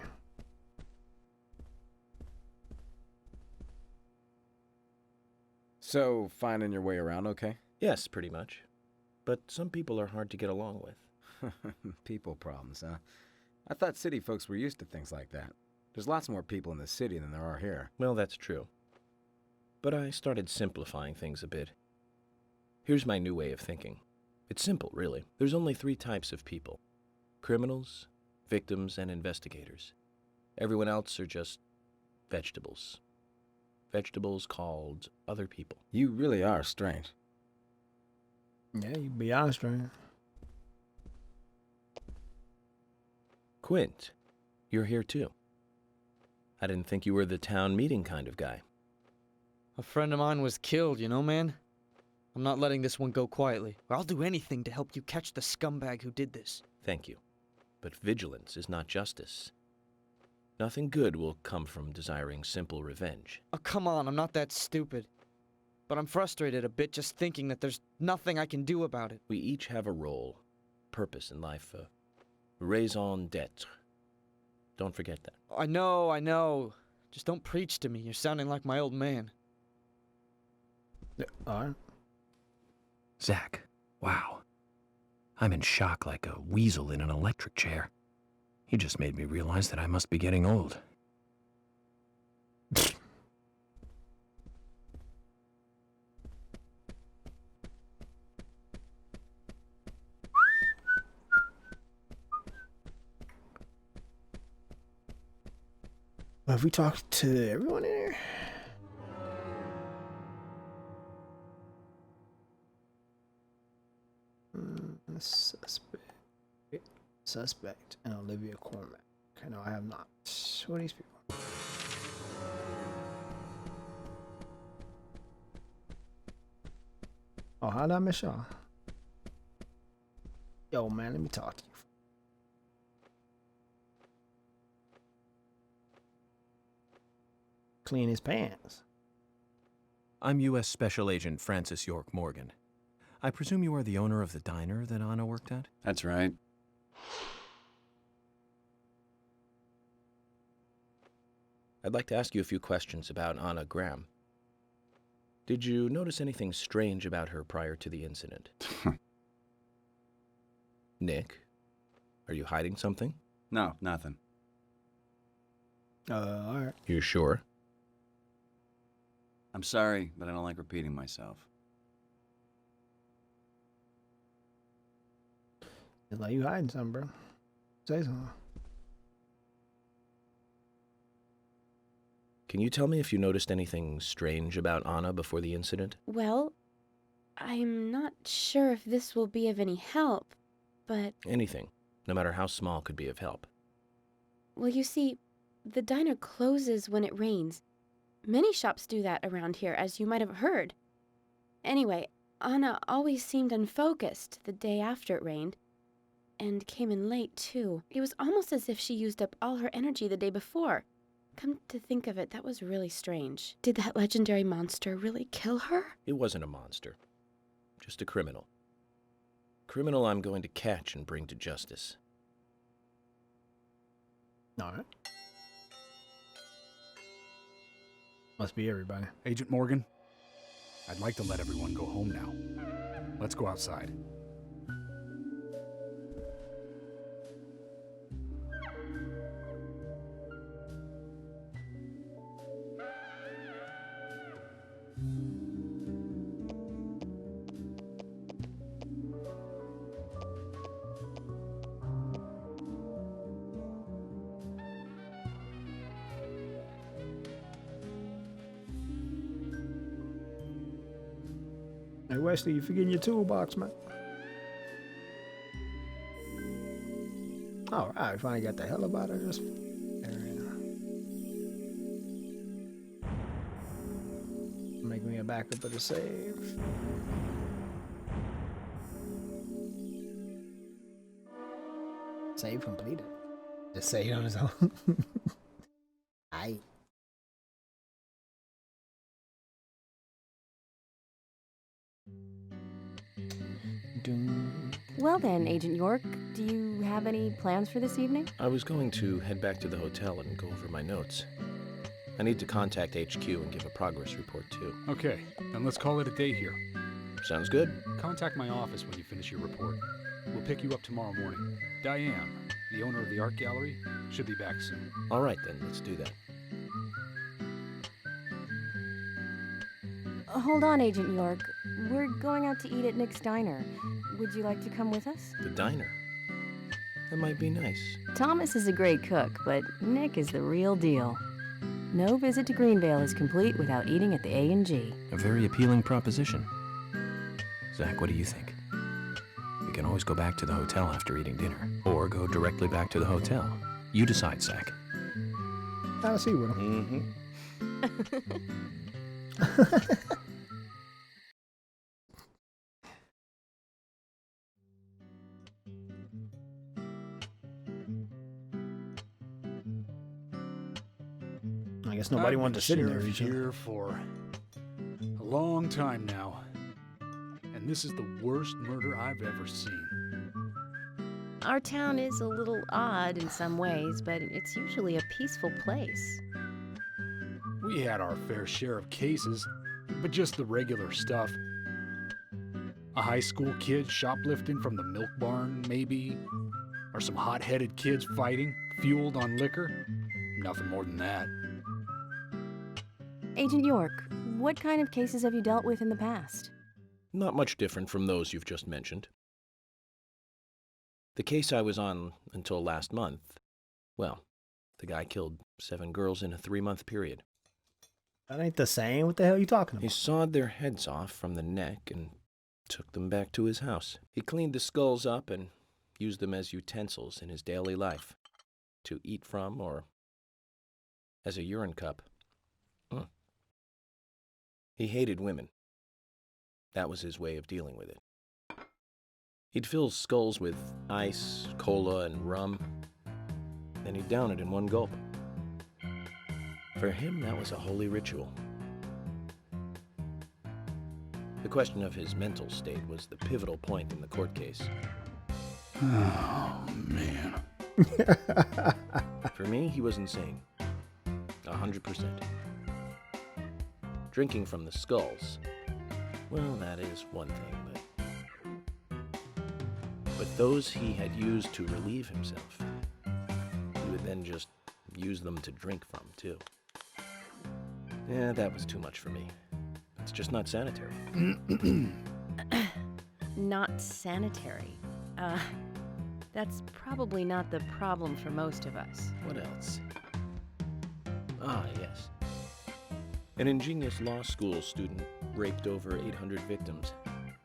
So, finding your way around okay? Yes, pretty much. But some people are hard to get along with. People problems, huh? I thought city folks were used to things like that. There's lots more people in the city than there are here. Well, that's true. But I started simplifying things a bit. Here's my new way of thinking. It's simple, really. There's only 3 types of people. Criminals, victims, and investigators. Everyone else are just vegetables. Vegetables called other people. You really are strange. Yeah, you beyond strange. Quint, you're here too. I didn't think you were the town meeting kind of guy. A friend of mine was killed, you know, man? I'm not letting this one go quietly. I'll do anything to help you catch the scumbag who did this. Thank you. But vigilance is not justice. Nothing good will come from desiring simple revenge. Oh, come on, I'm not that stupid. But I'm frustrated a bit just thinking that there's nothing I can do about it. We each have a role, purpose in life, a raison d'etre. Don't forget that. I know. Just don't preach to me. You're sounding like my old man. Alright. Zach, wow. I'm in shock like a weasel in an electric chair. You just made me realize that I must be getting old. Have we talked to everyone in here? Suspect and Olivia Cormack. Okay, no, I have not. Who are these people? Oh, how did I miss y'all? Yo, man, let me talk to you. Clean his pants. I'm U.S. Special Agent Francis York Morgan. I presume you are the owner of the diner that Anna worked at? That's right. I'd like to ask you a few questions about Anna Graham. Did you notice anything strange about her prior to the incident? Nick, are you hiding something? No, nothing. Alright. You sure? I'm sorry, but I don't like repeating myself. It's like you hiding something, bro. Say something. Can you tell me if you noticed anything strange about Anna before the incident? Well, I'm not sure if this will be of any help, but... Anything, no matter how small, could be of help. Well, you see, the diner closes when it rains. Many shops do that around here, as you might have heard. Anyway, Anna always seemed unfocused the day after it rained, and came in late, too. It was almost as if she used up all her energy the day before. Come to think of it, that was really strange. Did that legendary monster really kill her? It wasn't a monster. Just a criminal. Criminal I'm going to catch and bring to justice. All right. Must be everybody. Agent Morgan, I'd like to let everyone go home now. Let's go outside. Hey, Wesley, you forgetting your toolbox, man. All right, finally got the hell up out of this area. Make me a backup of the save. Save completed. Just save on his own. Aight. Well then, Agent York, do you have any plans for this evening? I was going to head back to the hotel and go over my notes. I need to contact HQ and give a progress report, too. Okay, then let's call it a day here. Sounds good. Contact my office when you finish your report. We'll pick you up tomorrow morning. Diane, the owner of the art gallery, should be back soon. All right, then, let's do that. Hold on, Agent York. We're going out to eat at Nick's Diner. Would you like to come with us? The diner? That might be nice. Thomas is a great cook, but Nick is the real deal. No visit to Greenvale is complete without eating at the A&G. A very appealing proposition. Zach, what do you think? We can always go back to the hotel after eating dinner, or go directly back to the hotel. You decide, Zach. I'll see with him. I guess nobody wanted to sit in there. Here for a long time now, and this is the worst murder I've ever seen. Our town is a little odd in some ways, but it's usually a peaceful place. We had our fair share of cases, but just the regular stuff. A high school kid shoplifting from the milk barn, maybe? Or some hot-headed kids fighting, fueled on liquor? Nothing more than that. Agent York, what kind of cases have you dealt with in the past? Not much different from those you've just mentioned. The case I was on until last month, well, the guy killed 7 girls in a 3-month period. That ain't the same. What the hell are you talking about? He sawed their heads off from the neck and took them back to his house. He cleaned the skulls up and used them as utensils in his daily life, to eat from or as a urine cup. He hated women. That was his way of dealing with it. He'd fill skulls with ice, cola, and rum, then he'd down it in one gulp. For him, that was a holy ritual. The question of his mental state was the pivotal point in the court case. Oh, man. For me, he was insane. 100%. Drinking from the skulls, well, that is one thing, but those he had used to relieve himself, he would then just use them to drink from, too. Yeah, that was too much for me. It's just not sanitary. Not sanitary. That's probably not the problem for most of us. What else? Ah, yes. An ingenious law school student raped over 800 victims.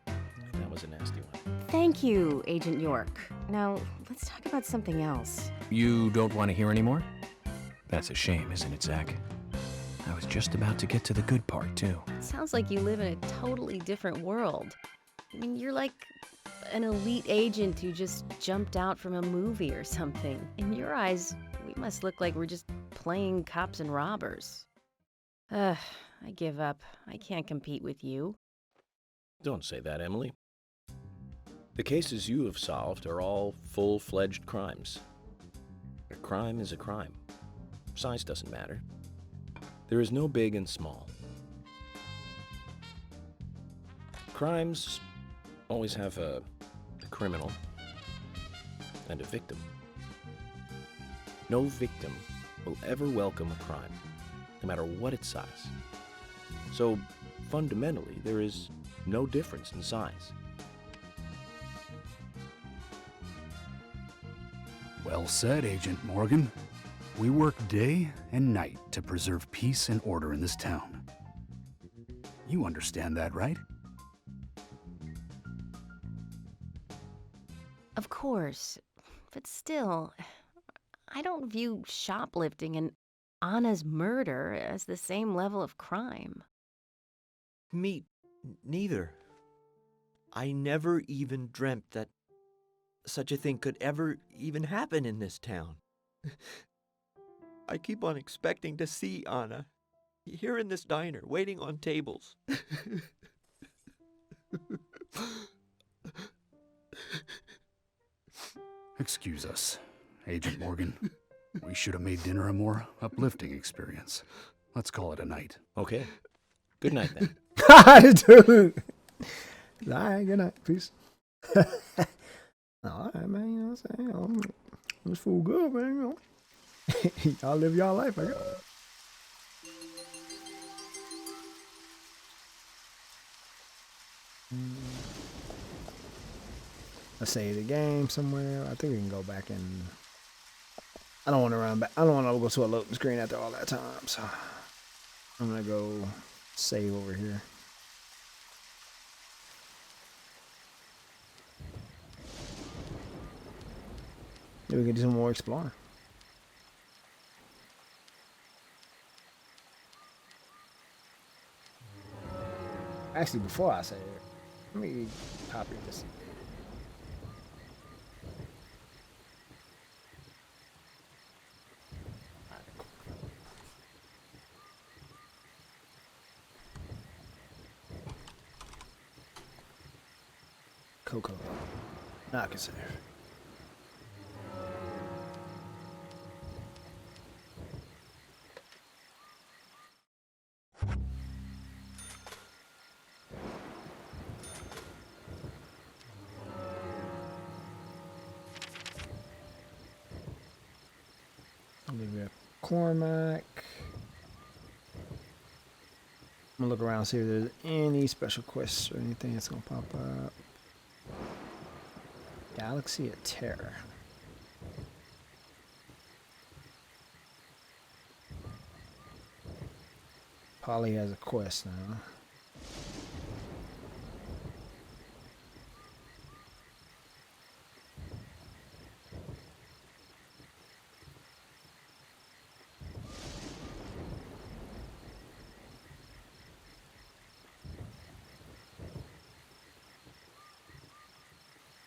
That was a nasty one. Thank you, Agent York. Now, let's talk about something else. You don't want to hear anymore? That's a shame, isn't it, Zach? I was just about to get to the good part, too. It sounds like you live in a totally different world. I mean, you're like an elite agent who just jumped out from a movie or something. In your eyes, we must look like we're just playing cops and robbers. I give up. I can't compete with you. Don't say that, Emily. The cases you have solved are all full-fledged crimes. A crime is a crime. Size doesn't matter. There is no big and small. Crimes always have a criminal and a victim. No victim will ever welcome a crime, no matter what its size. So, fundamentally, there is no difference in size. Well said, Agent Morgan. We work day and night to preserve peace and order in this town. You understand that, right? Of course, but still, I don't view shoplifting and Anna's murder as the same level of crime. Me neither. I never even dreamt that such a thing could ever even happen in this town. I keep on expecting to see Anna here in this diner, waiting on tables. Excuse us, Agent Morgan. We should have made dinner a more uplifting experience. Let's call it a night. Okay. Good night, then. Dude. All right, good night. Peace. All right, man. You know what I'm saying? This fool good, man. You know. Y'all live y'all life, I guess. Let's save the game somewhere. I think we can go back and... I don't want to run back. I don't want to go to a loading screen after all that time, so... I'm going to go save over here. Maybe we can do some more exploring. Actually, before I say it, let me copy this. Coco. Now I can save. Cormac. I'm gonna look around and see if there's any special quests or anything that's gonna pop up. Galaxy of Terror. Polly has a quest now.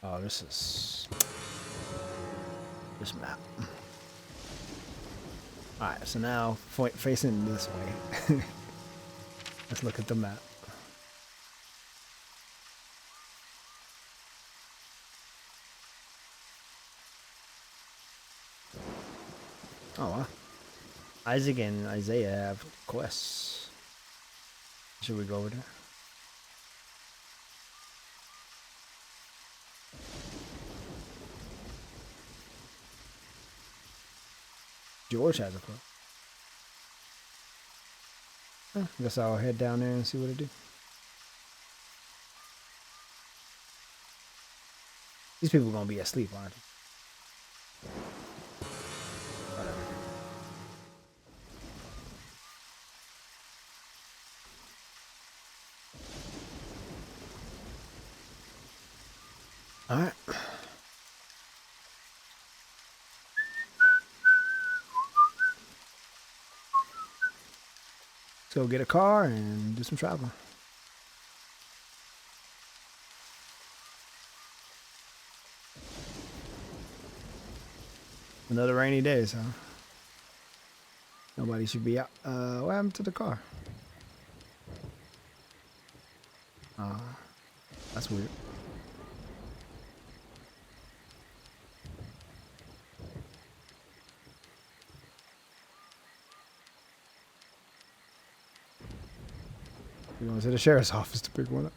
Oh, this is this map. Alright, so now facing this way. Let's look at the map. Oh wow. Isaac and Isaiah have quests. Should we go over there? George has a quest. I guess I'll head down there and see what it do. These people are gonna be asleep, aren't they? Whatever. All right. Let's go get a car and do some traveling. Another rainy day, so nobody should be out. What happened to the car? That's weird. We're going to the sheriff's office to pick one up.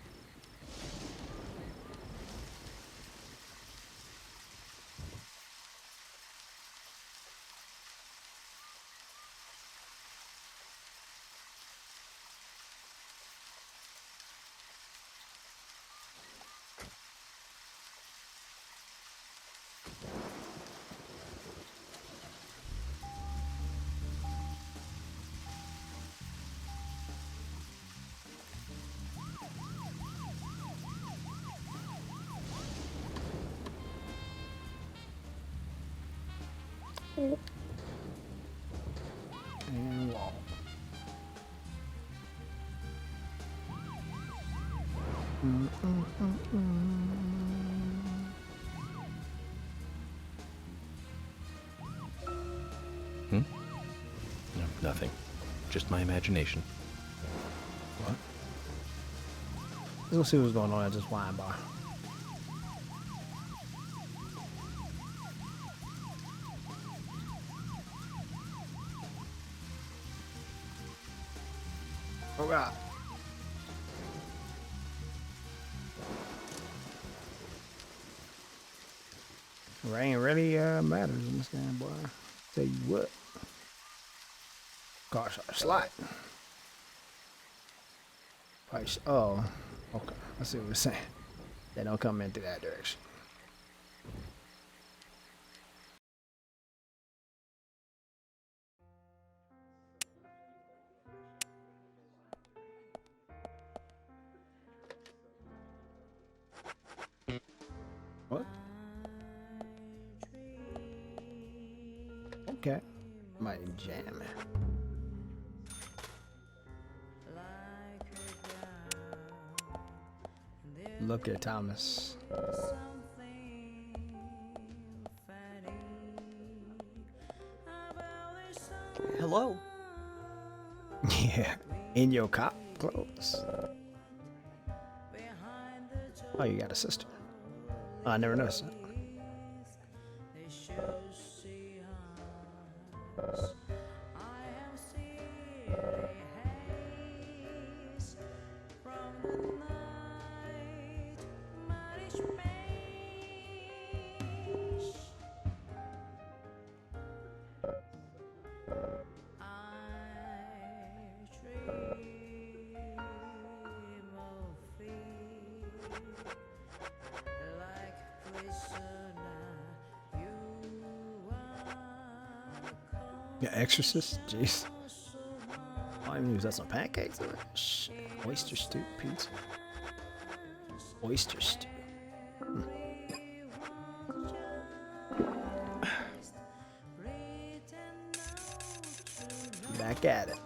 And wall. No, nothing. Just my imagination. What? Let's go see what's going on at this wine bar. All right. Rain really matters in this game, boy. Tell you what. Cars are sliding. Oh, okay. I see what you're saying. They don't come into that direction. What? Okay. Might jam it. Look at Thomas. Hello? Yeah, in your cop clothes. Oh, you got a sister. Oh, I never noticed that. Yeah, Exorcist? Jeez. I even use that some pancakes. Shit. Oyster stew pizza. Oyster stew. Back at it.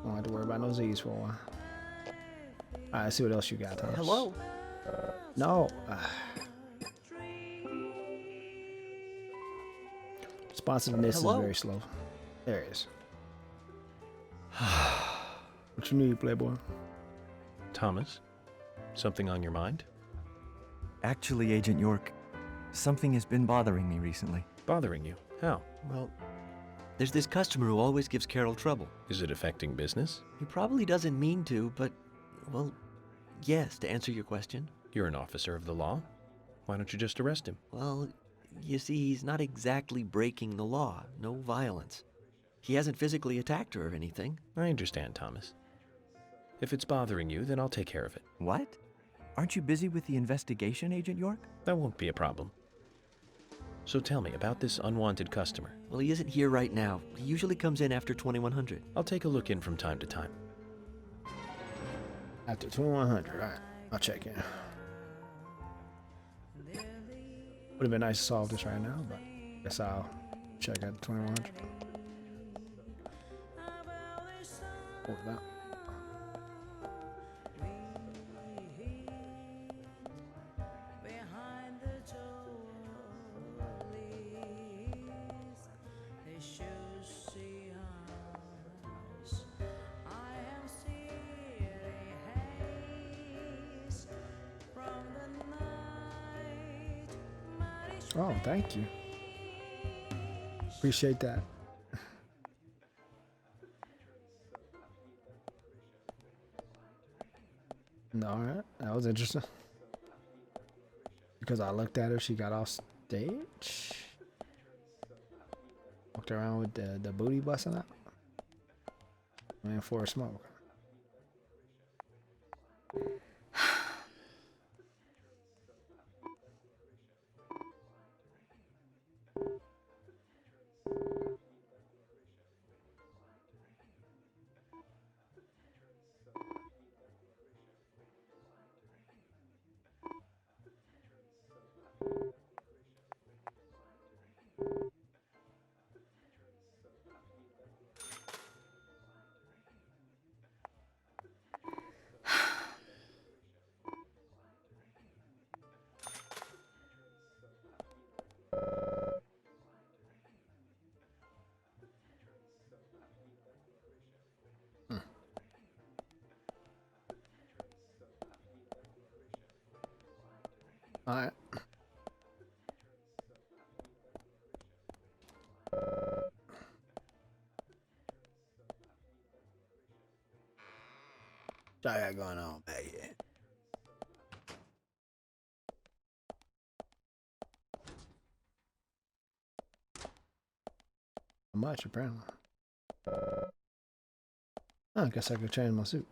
Don't have to worry about no Z's for a while. Alright, let's see what else you got, Thomas. Hello? No. Responsiveness is very slow. There it is. What you need, Playboy? Thomas, something on your mind? Actually, Agent York, something has been bothering me recently. Bothering you? How? Well, there's this customer who always gives Carol trouble. Is it affecting business? He probably doesn't mean to, but, well, yes, to answer your question. You're an officer of the law. Why don't you just arrest him? Well, you see, he's not exactly breaking the law. No violence. He hasn't physically attacked her or anything. I understand, Thomas. If it's bothering you, then I'll take care of it. What? Aren't you busy with the investigation, Agent York? That won't be a problem. So tell me about this unwanted customer. Well, he isn't here right now. He usually comes in after 2100. I'll take a look in from time to time. After 2100, alright. I'll check in. Would have been nice to solve this right now, but I guess I'll check at 2100. What was that? Oh, thank you. Appreciate that. Alright, that was interesting. Because I looked at her, she got off stage. Walked around with the booty busting out. Waiting for a smoke. Alright. What I got going on back here? How much, apparently. I guess I could change my suit.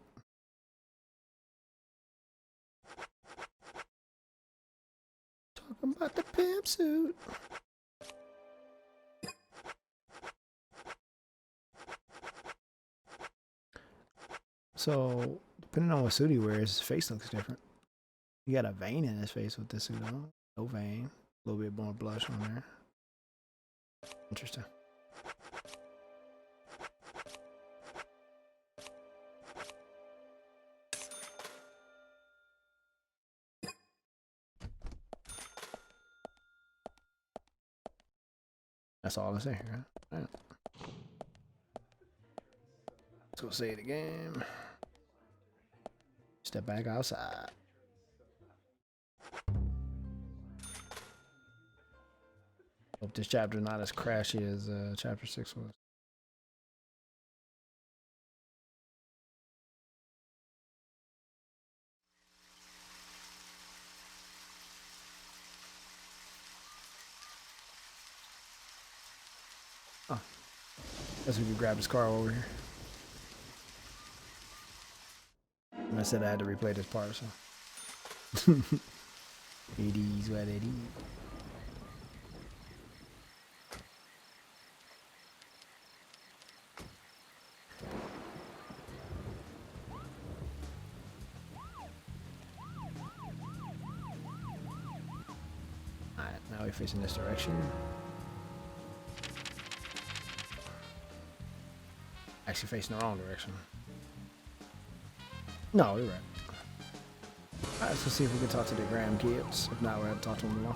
Talking about the pimp suit. So, depending on what suit he wears, his face looks different. He got a vein in his face with this suit on. No vein. A little bit more blush on there. Interesting. That's all I say here. Right? Let's go say it again. Step back outside. Hope this chapter not as crashy as chapter 6 was. Oh, guess we could grab this car over here. And I said I had to replay this part, so. It is what it is. Alright, now we're facing this direction. Actually facing the wrong direction. No, you're right. Alright, let's see if we can talk to the grandkids. If not, we'll have to talk to them more.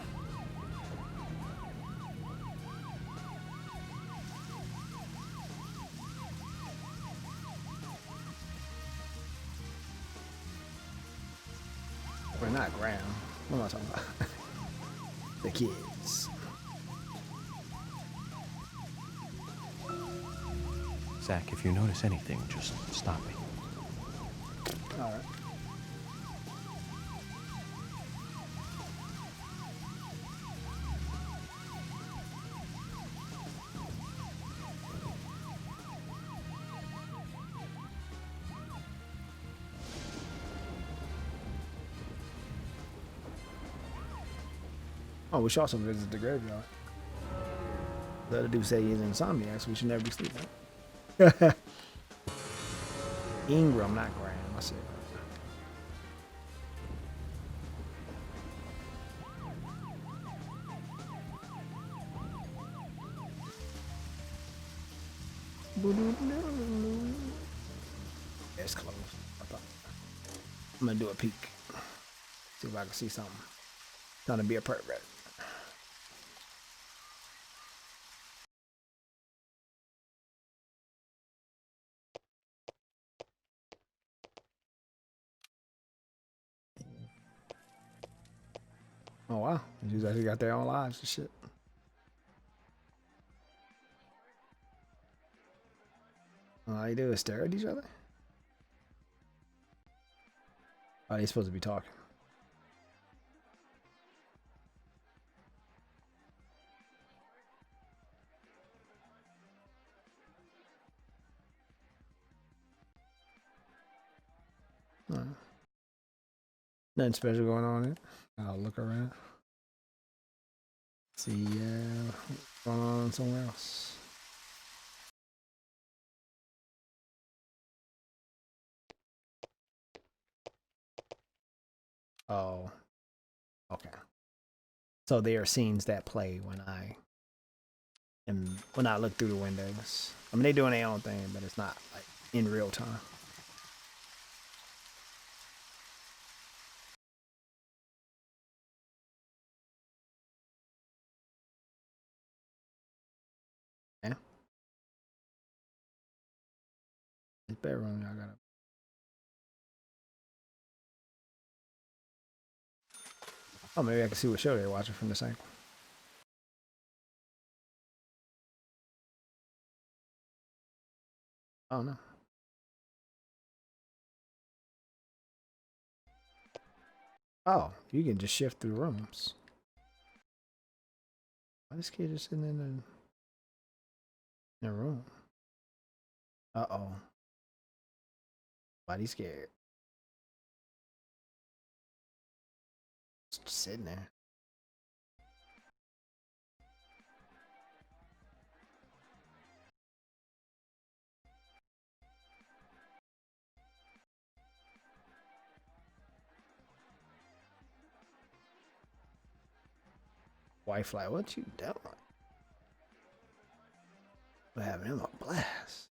We're not Graham. What am I talking about? The kids. Zach, if you notice anything, just stop me. Alright. Oh, we should also visit the graveyard. The other dude said he's an insomniac, so we should never be sleeping. Ingram, not Graham. I said. It's close. I'm gonna do a peek. See if I can see something. Trying to be a pervert. Oh wow, these actually got their own lives and shit. All they do is stare at each other. Oh, they supposed to be talking. Nothing special going on here. I'll look around. See, what's going on somewhere else. Oh, okay. So there are scenes that play when I look through the windows. I mean, they're doing their own thing, but it's not like in real time. Yeah. It's bedroom. I gotta. Oh, maybe I can see what show they're watching from this angle. Oh no. Oh, you can just shift through rooms. Why this kid just sitting in a room? Uh-oh. Why he scared? Just sitting there. Wife like, what you doing? We're having him a blast.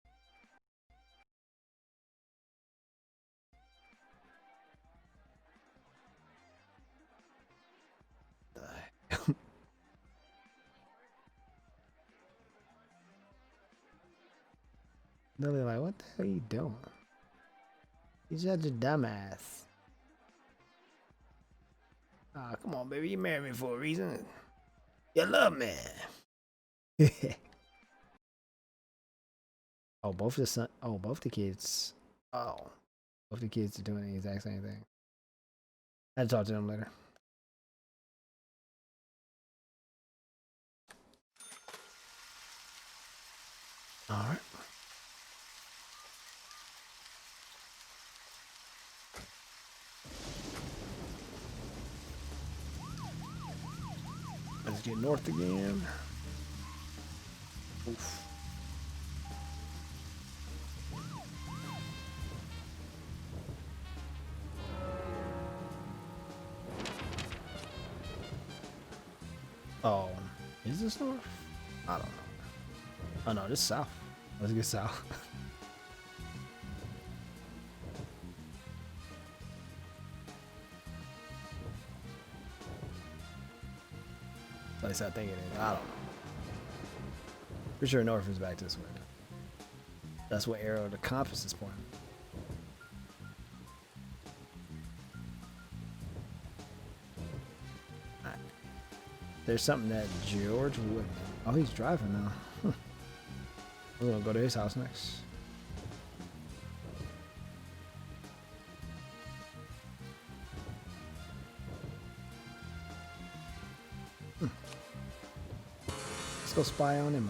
The hell? They're like, what the hell are you doing? You're such a dumbass. Ah, come on, baby. You married me for a reason. You love me. Oh, both the kids. Oh, both the kids are doing the exact same thing. I'll talk to them later. All right. Let's get north again. Oof. Oh, is this north? I don't know. Oh no, this is south. Let's get south. At least I think it is. I don't know. Pretty sure north is back this way. That's what arrow the compass is pointing. Right. There's something that George would. Oh, he's driving now. We're gonna go to his house next. Let's go spy on him.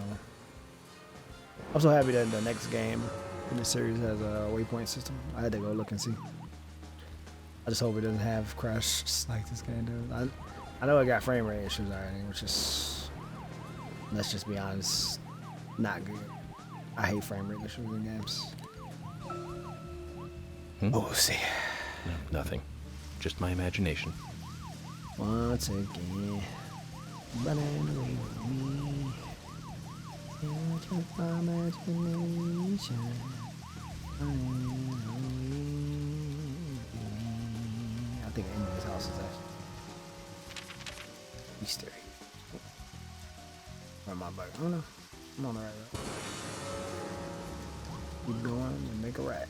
I'm so happy that the next game in the series has a waypoint system. I had to go look and see. I just hope it doesn't have crash like this game does. I know it got frame rate issues already, which is Let's just be honest, not good. I hate frame rate issues in games. Oh, we'll see. No, nothing. Just my imagination. Once again, running away with me. It's just my imagination. I think the end of this house is actually Easter egg. Where am I back? Oh no, I'm on the right road. Keep going and make a right.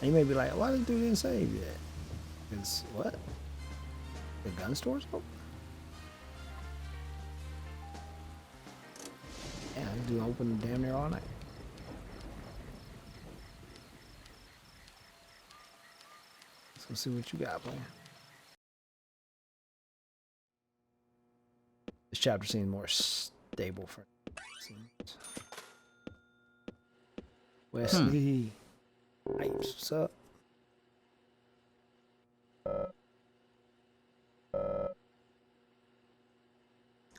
And you may be like, why this dude didn't save yet? It's what? The gun store's open? Yeah, this dude open damn near all night. Let's go see what you got, man. This chapter seems more stable for scenes. Wesley. Pipes, what's up?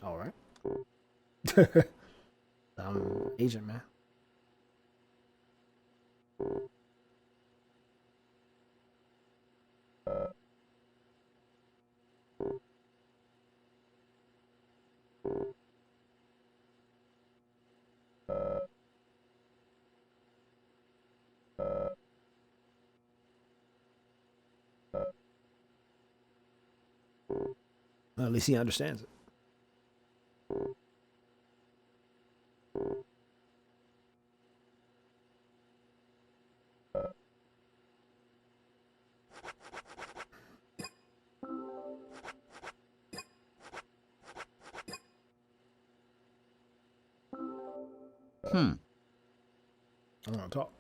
All right. I'm an agent, man. Well, at least he understands it. I want to talk.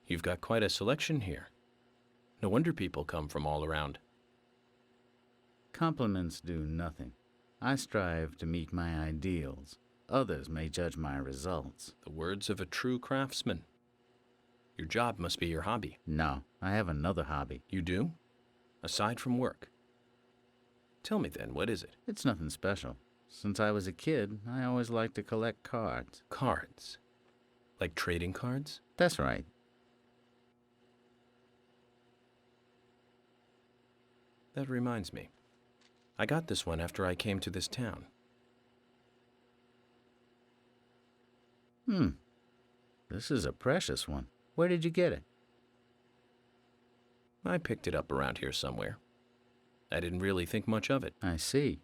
You've got quite a selection here. No wonder people come from all around. Compliments do nothing. I strive to meet my ideals. Others may judge my results. The words of a true craftsman. Your job must be your hobby. No, I have another hobby. You do? Aside from work? Tell me then, what is it? It's nothing special. Since I was a kid, I always liked to collect cards. Cards? Like trading cards? That's right. That reminds me. I got this one after I came to this town. This is a precious one. Where did you get it? I picked it up around here somewhere. I didn't really think much of it. I see.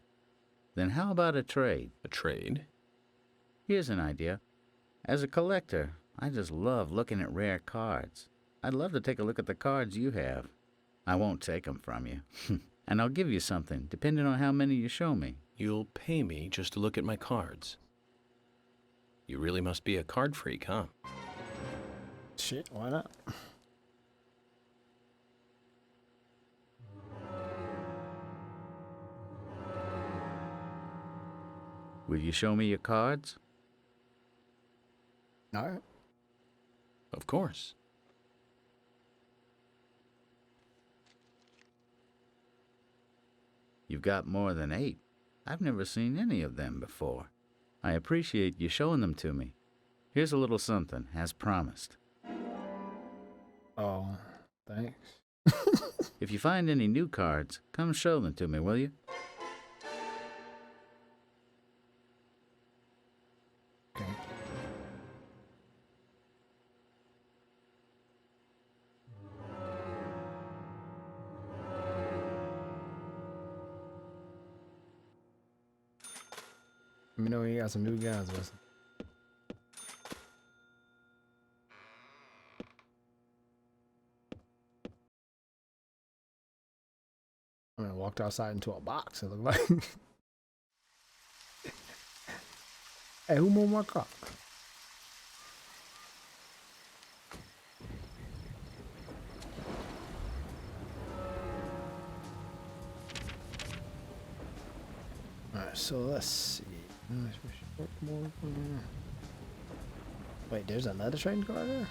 Then how about a trade? A trade? Here's an idea. As a collector, I just love looking at rare cards. I'd love to take a look at the cards you have. I won't take them from you. And I'll give you something, depending on how many you show me. You'll pay me just to look at my cards. You really must be a card freak, huh? Shit, why not? Will you show me your cards? All right. Of course. You've got more than 8. I've never seen any of them before. I appreciate you showing them to me. Here's a little something, as promised. Oh, thanks. If you find any new cards, come show them to me, will you? Okay. Let me know when you got some new guns, Wilson. I'm gonna walk outside into a box. It looked like. Hey, who moved my car? Alright, so let's see. Wait, there's another trading card there?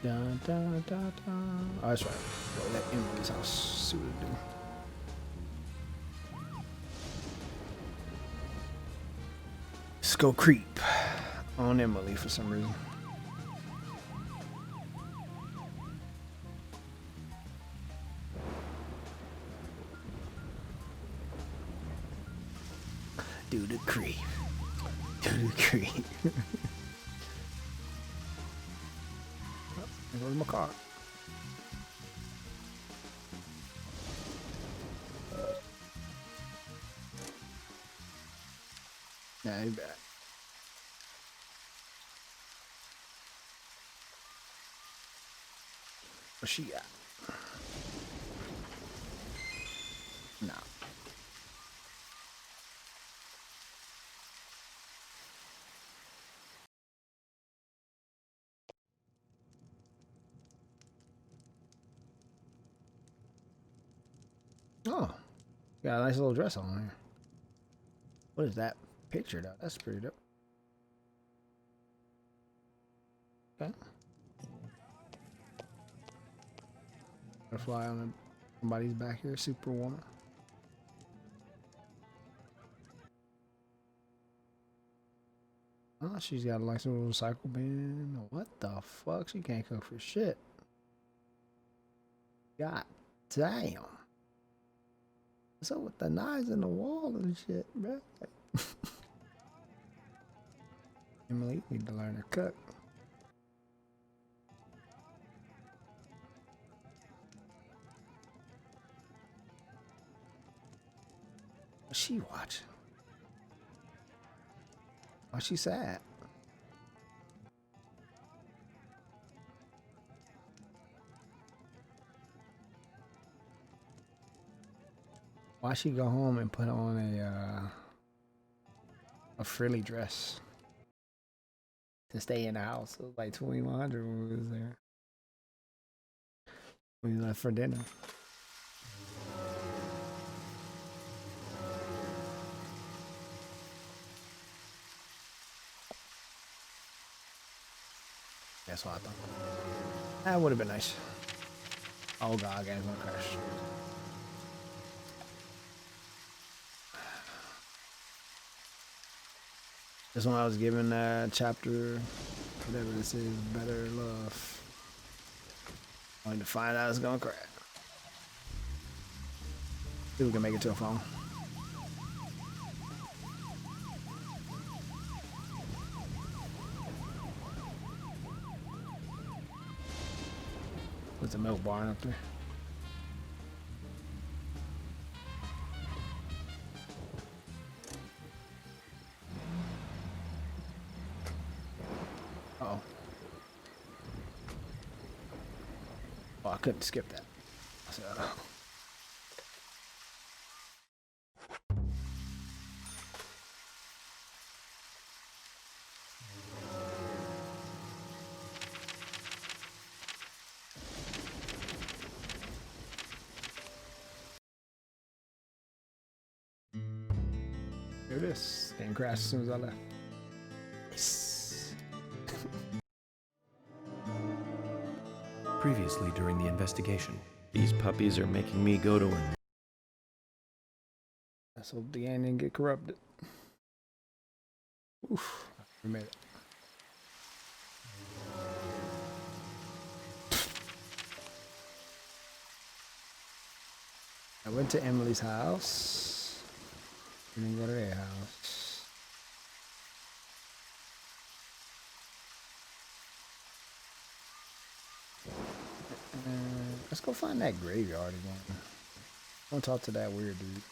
Dun, dun, dun, dun. Oh, that's right. Go let Emily's house. See what it do. Let's go creep on Emily for some reason. Do the creep. Do the creep. There goes my car. Nah, he's back. Where's she at? No. Oh, got a nice little dress on here. What is that picture though? That's pretty dope. Okay. Butterfly on somebody's back here, Superwoman. Oh, she's got like some little cycle bin. What the fuck? She can't cook for shit. God damn. What's up with the knives in the wall and shit, bro? Emily need to learn to cook. What's she watching? Why she sad? Why she go home and put on a frilly dress to stay in the house? It was like 2100 when we was there. We left for dinner. That's what I thought. That would have been nice. Oh god, game's gonna crash. This one I was given chapter, whatever this is, Better Love. Only to find out it's gonna crash. See if we can make it to a phone. There's a milk barn up there. Uh-oh. Oh, I couldn't skip that. So, here it is. Game crashed as soon as I left. Nice. Previously during the investigation. These puppies are making me go to an... Let's hope the game didn't get corrupted. Oof. We made it. I went to Emily's house. And then go to their house. Let's go find that graveyard again. I want to talk to that weird dude.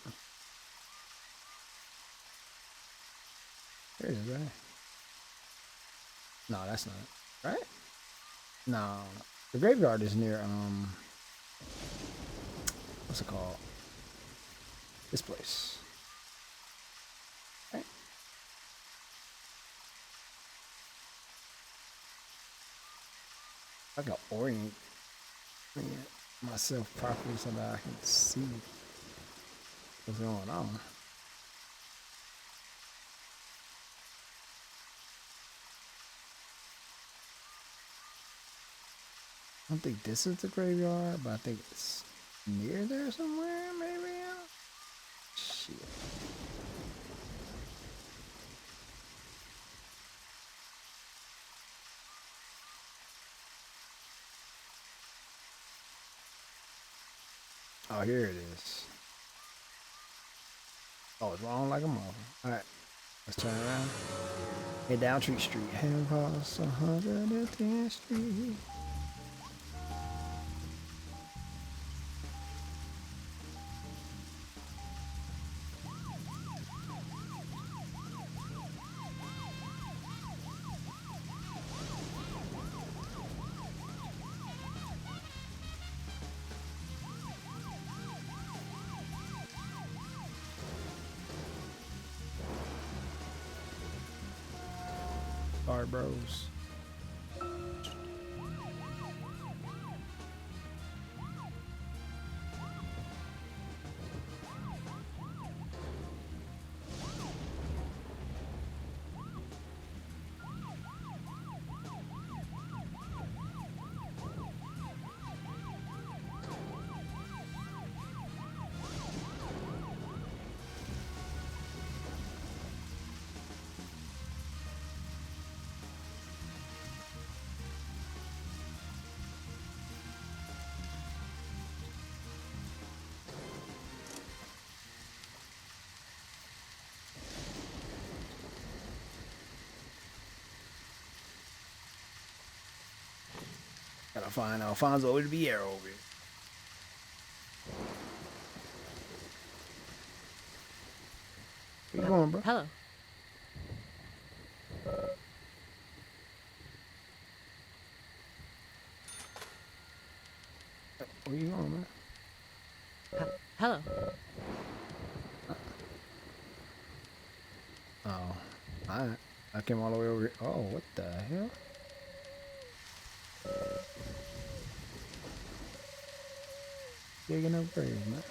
There it is, right? No, that's not it. Right? No. The graveyard is near, what's it called? This place. Right? I can orient myself properly so that I can see what's going on. don't think this is the graveyard, but I think it's near there somewhere, maybe. Shit. Oh, here it is. Oh, it's wrong like a mother. Alright, let's turn around. Head down Tree Street. Head across 110th Street. Sorry, bros. Gotta find Alfonso with the arrow over here. Where you going, bro? Hello. Where you going, man? Hello. Oh, I came all the way over here. Oh, what the hell? Digging up graves, man.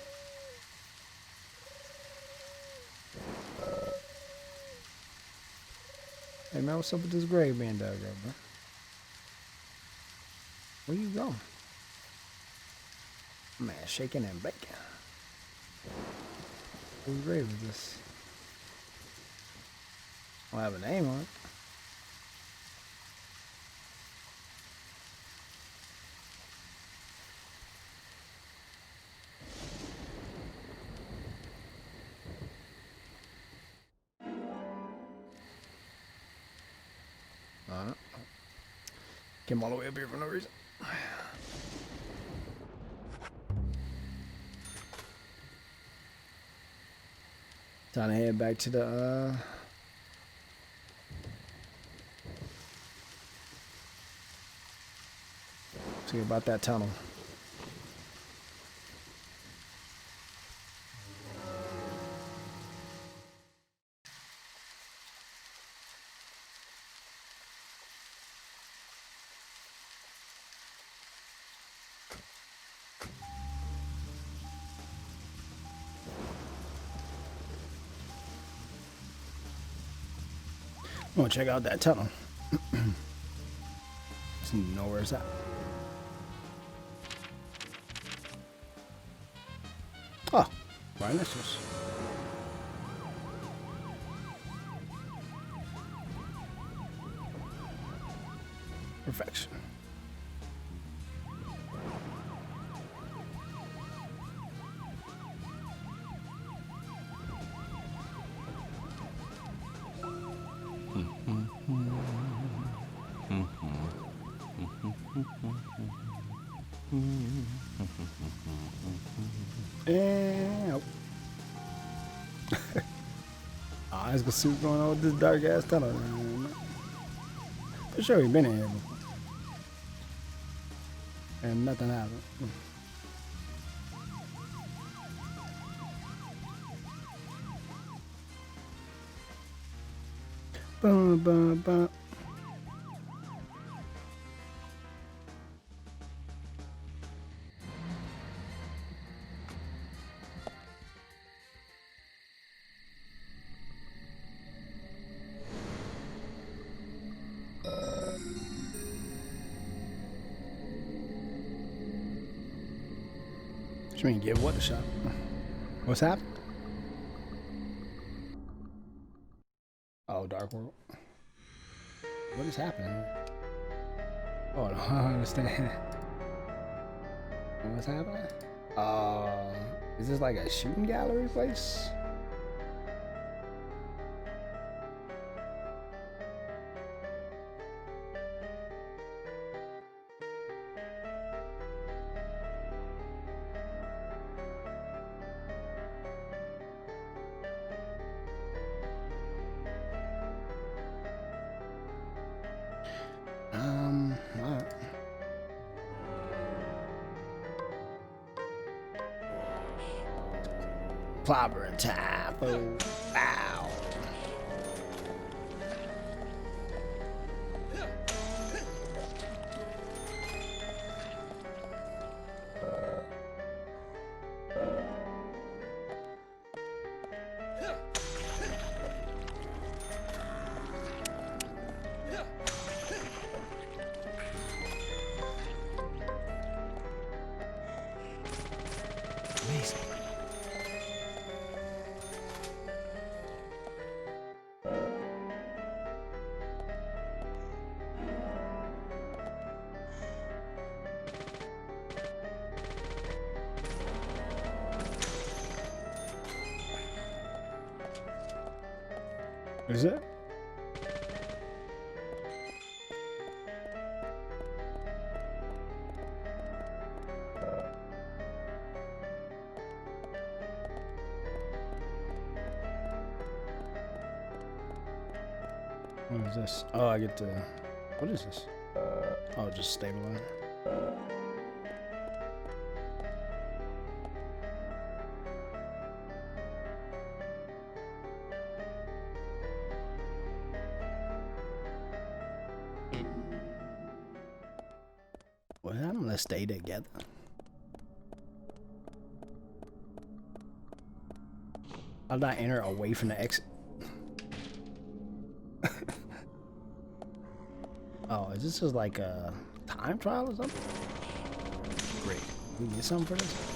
Hey, man, what's up with this grave being dug up, bro? Where you going? Man, shaking and baking. Whose grave is this? I don't have a name on it. Came all the way up here for no reason. Time to head back to the see about that tunnel. I'm gonna check out that tunnel. Just need to know where it's at. Oh, right next to us. Perfection. And oh, I was gonna see what's going on with this dark ass tunnel. For sure, we've been in here before, and nothing happened. Bum, bum, bum. What you mean, give what a shot? What's happened? Oh, Dark World. What is happening? Oh, no, I don't understand. What's happening? Is this like a shooting gallery place? Alright. Clobbering time. Oh, ow. Amazing. Is it? What is this? Oh, I get to... What is this? Oh, just stabilize. Well, I'm gonna stay together. How did I enter away from the exit? Oh, is this just like a time trial or something? Great. We get something for this?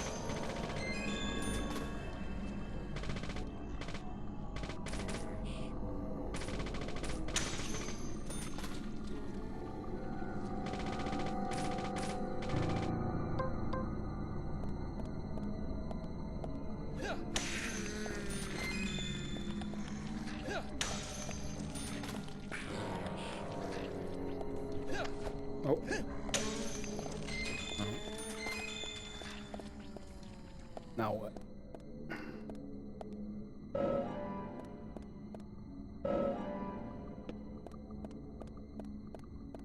Oh. Now what?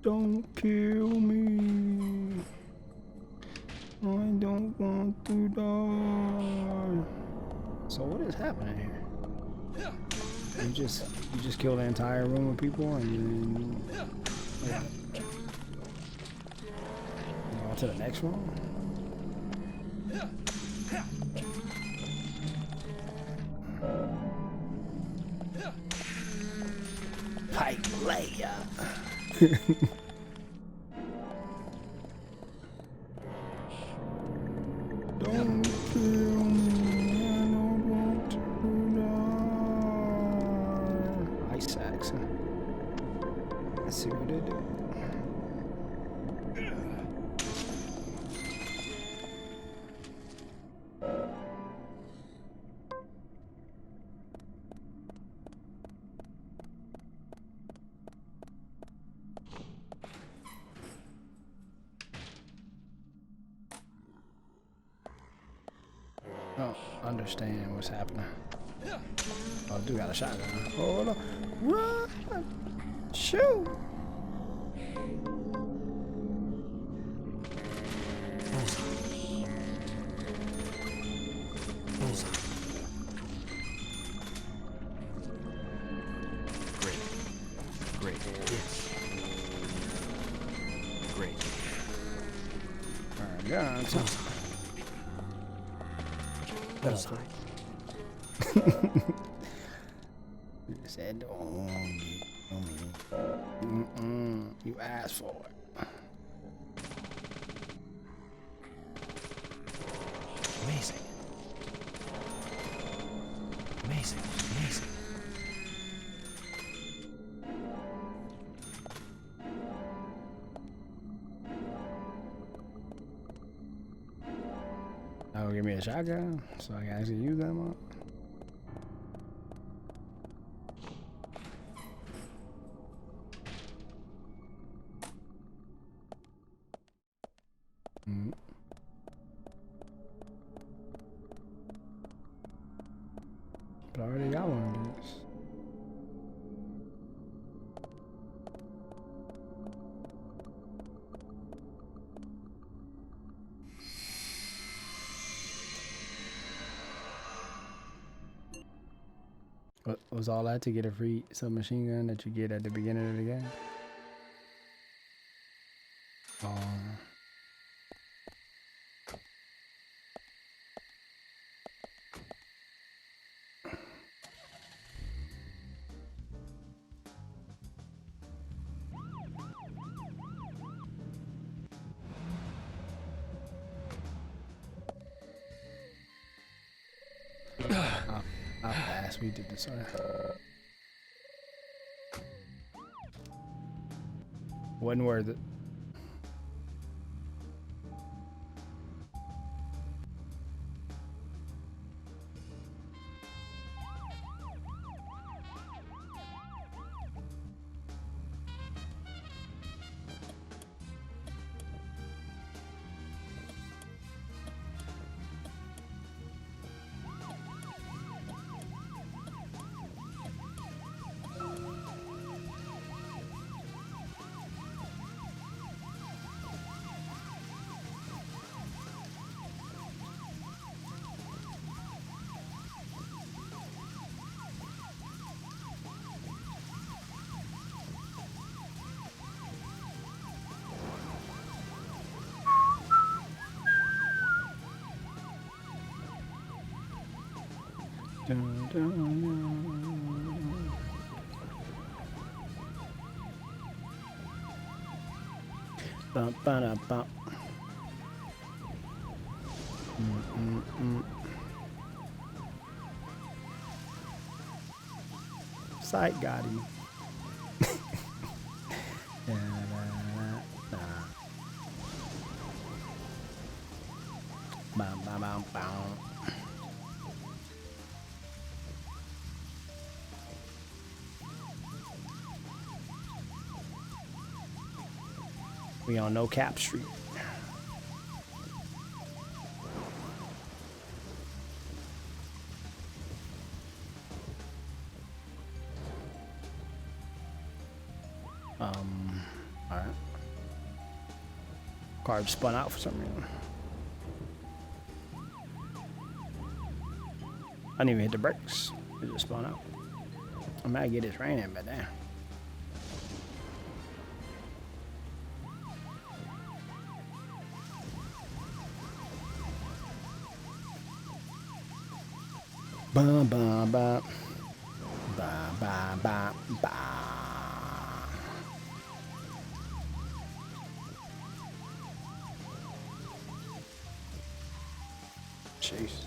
Don't kill me. I don't want to die. So what is happening here? You just kill the entire room of people and then yeah. On to the next one. Pipe layer. Don't kill me, I don't want to die. Ice axe. Let's see what they do. I don't understand what's happening. Oh, I do got a shotgun. Hold on. Run! Shoot! Great. Yes. Great. Alright, guns. Bullseye. Said you asked for it. Amazing. Amazing, amazing. Now give me a shotgun so I can actually use them up. But I already got one of these. What was all that to get a free submachine gun that you get at the beginning of the game? How fast we did this one. Wasn't worth it. Dun, dun, dun. Bum, ba, bum. Sight got him. Bum, bum, bum, bum. We on No Cap Street. Alright. Car spun out for some reason. I didn't even hit the brakes. It just spun out. I might get this raining, but damn. Ba ba ba ba ba ba ba. Jeez.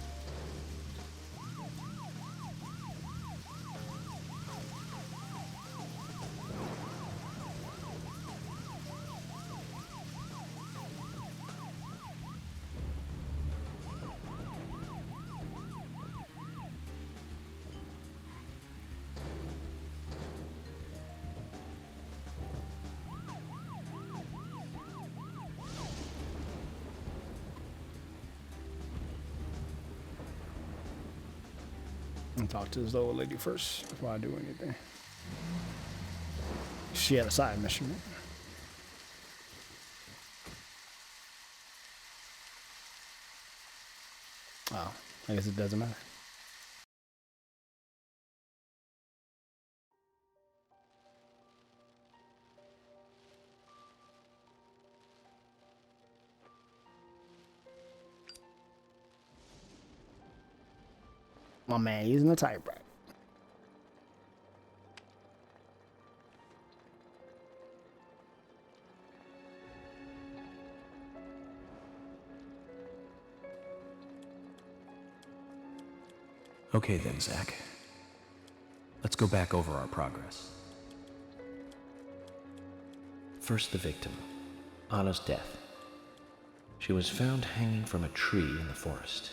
I'll talk to this old lady first before I do anything. She had a side mission. Oh, I guess it doesn't matter. My man using a typewriter. Okay then, Zach. Let's go back over our progress. First, the victim, Anna's death. She was found hanging from a tree in the forest.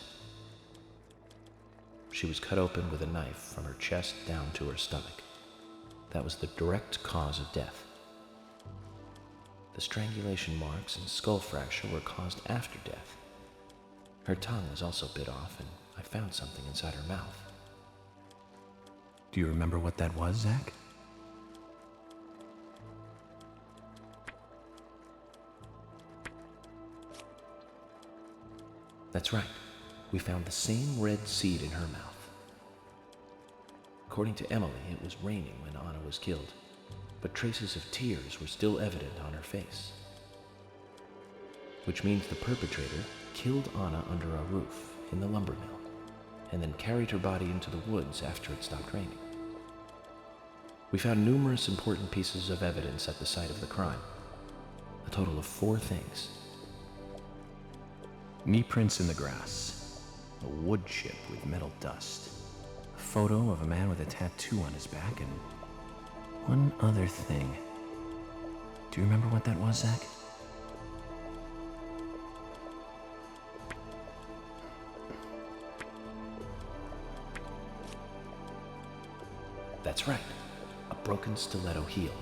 She was cut open with a knife from her chest down to her stomach. That was the direct cause of death. The strangulation marks and skull fracture were caused after death. Her tongue was also bit off, and I found something inside her mouth. Do you remember what that was, Zach? That's right. We found the same red seed in her mouth. According to Emily, it was raining when Anna was killed, but traces of tears were still evident on her face. Which means the perpetrator killed Anna under a roof in the lumber mill, and then carried her body into the woods after it stopped raining. We found numerous important pieces of evidence at the site of the crime. A total of 4 things. Knee prints in the grass, a wood chip with metal dust, a photo of a man with a tattoo on his back, and one other thing. Do you remember what that was, Zach? That's right, a broken stiletto heel.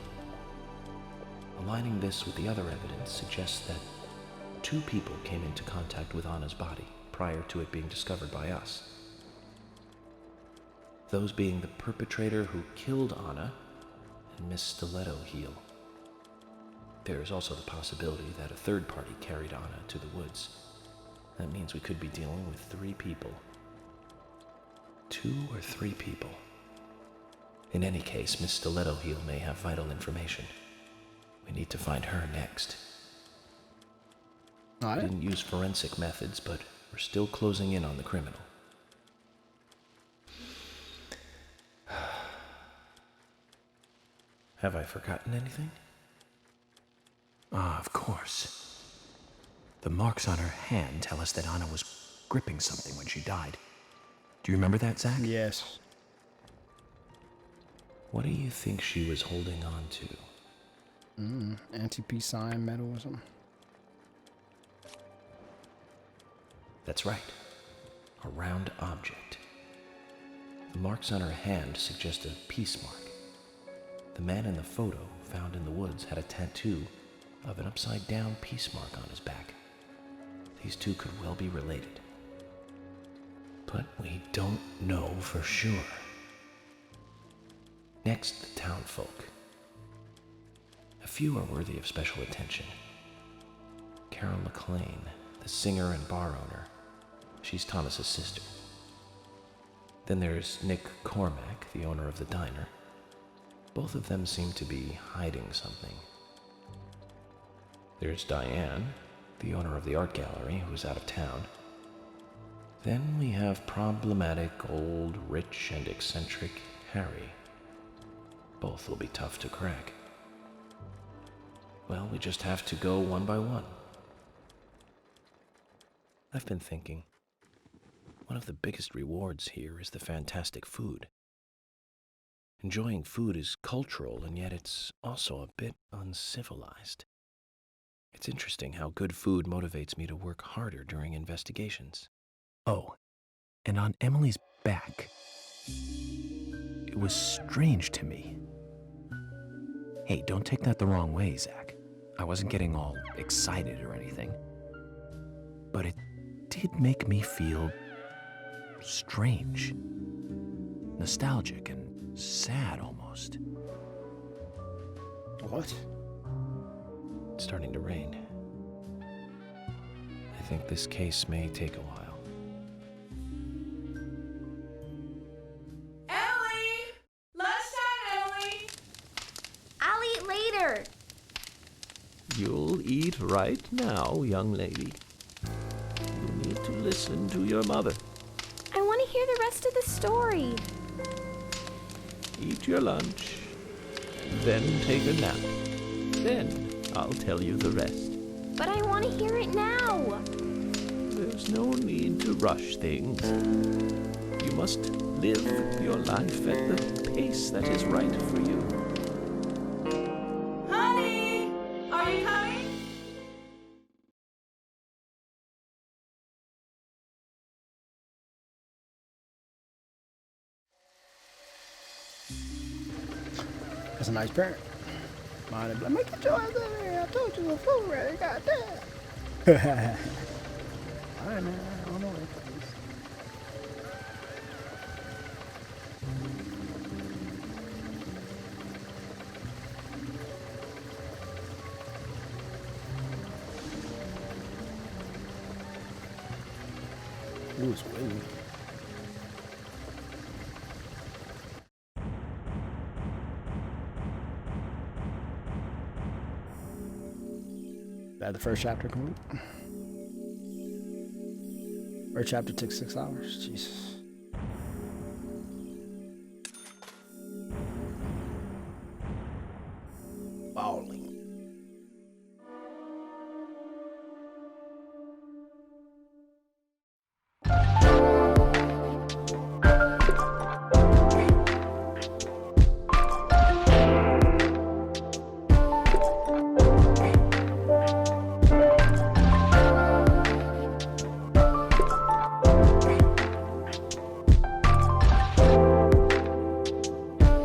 Aligning this with the other evidence suggests that 2 people came into contact with Anna's body prior to it being discovered by us. Those being the perpetrator who killed Anna and Miss Stiletto Heel. There is also the possibility that a third party carried Anna to the woods. That means we could be dealing with 3 people. 2 or 3 people. In any case, Miss Stiletto Heel may have vital information. We need to find her next. We didn't use forensic methods, but we're still closing in on the criminal. Have I forgotten anything? Ah, of course. The marks on her hand tell us that Anna was gripping something when she died. Do you remember that, Zach? Yes. What do you think she was holding on to? Anti-peace sign, metal or something. That's right. A round object. The marks on her hand suggest a peace mark. The man in the photo found in the woods had a tattoo of an upside-down peace mark on his back. These 2 could well be related. But we don't know for sure. Next, the townfolk. A few are worthy of special attention. Carol McLean, the singer and bar owner. She's Thomas's sister. Then there's Nick Cormack, the owner of the diner. Both of them seem to be hiding something. There's Diane, the owner of the art gallery, who's out of town. Then we have problematic, old, rich, and eccentric Harry. Both will be tough to crack. Well, we just have to go one by one. I've been thinking, one of the biggest rewards here is the fantastic food. Enjoying food is cultural, and yet it's also a bit uncivilized. It's interesting how good food motivates me to work harder during investigations. Oh, and on Emily's back, it was strange to me. Hey, don't take that the wrong way, Zach. I wasn't getting all excited or anything. But it did make me feel strange, nostalgic, and sad almost. What? It's starting to rain. I think this case may take a while. Ellie! Lunchtime, Ellie! I'll eat later. You'll eat right now, young lady. You need to listen to your mother. I want to hear the rest of the story. Eat your lunch, then take a nap. Then I'll tell you the rest. But I want to hear it now. There's no need to rush things. You must live your life at the pace that is right for you. Honey, are you coming? That's a nice parent. Mine is like, man, get your ass over here. I told you the food ready. Goddamn. Alright, man. I don't know. Ooh, it's windy. That the first chapter complete. First chapter took 6 hours. Jesus.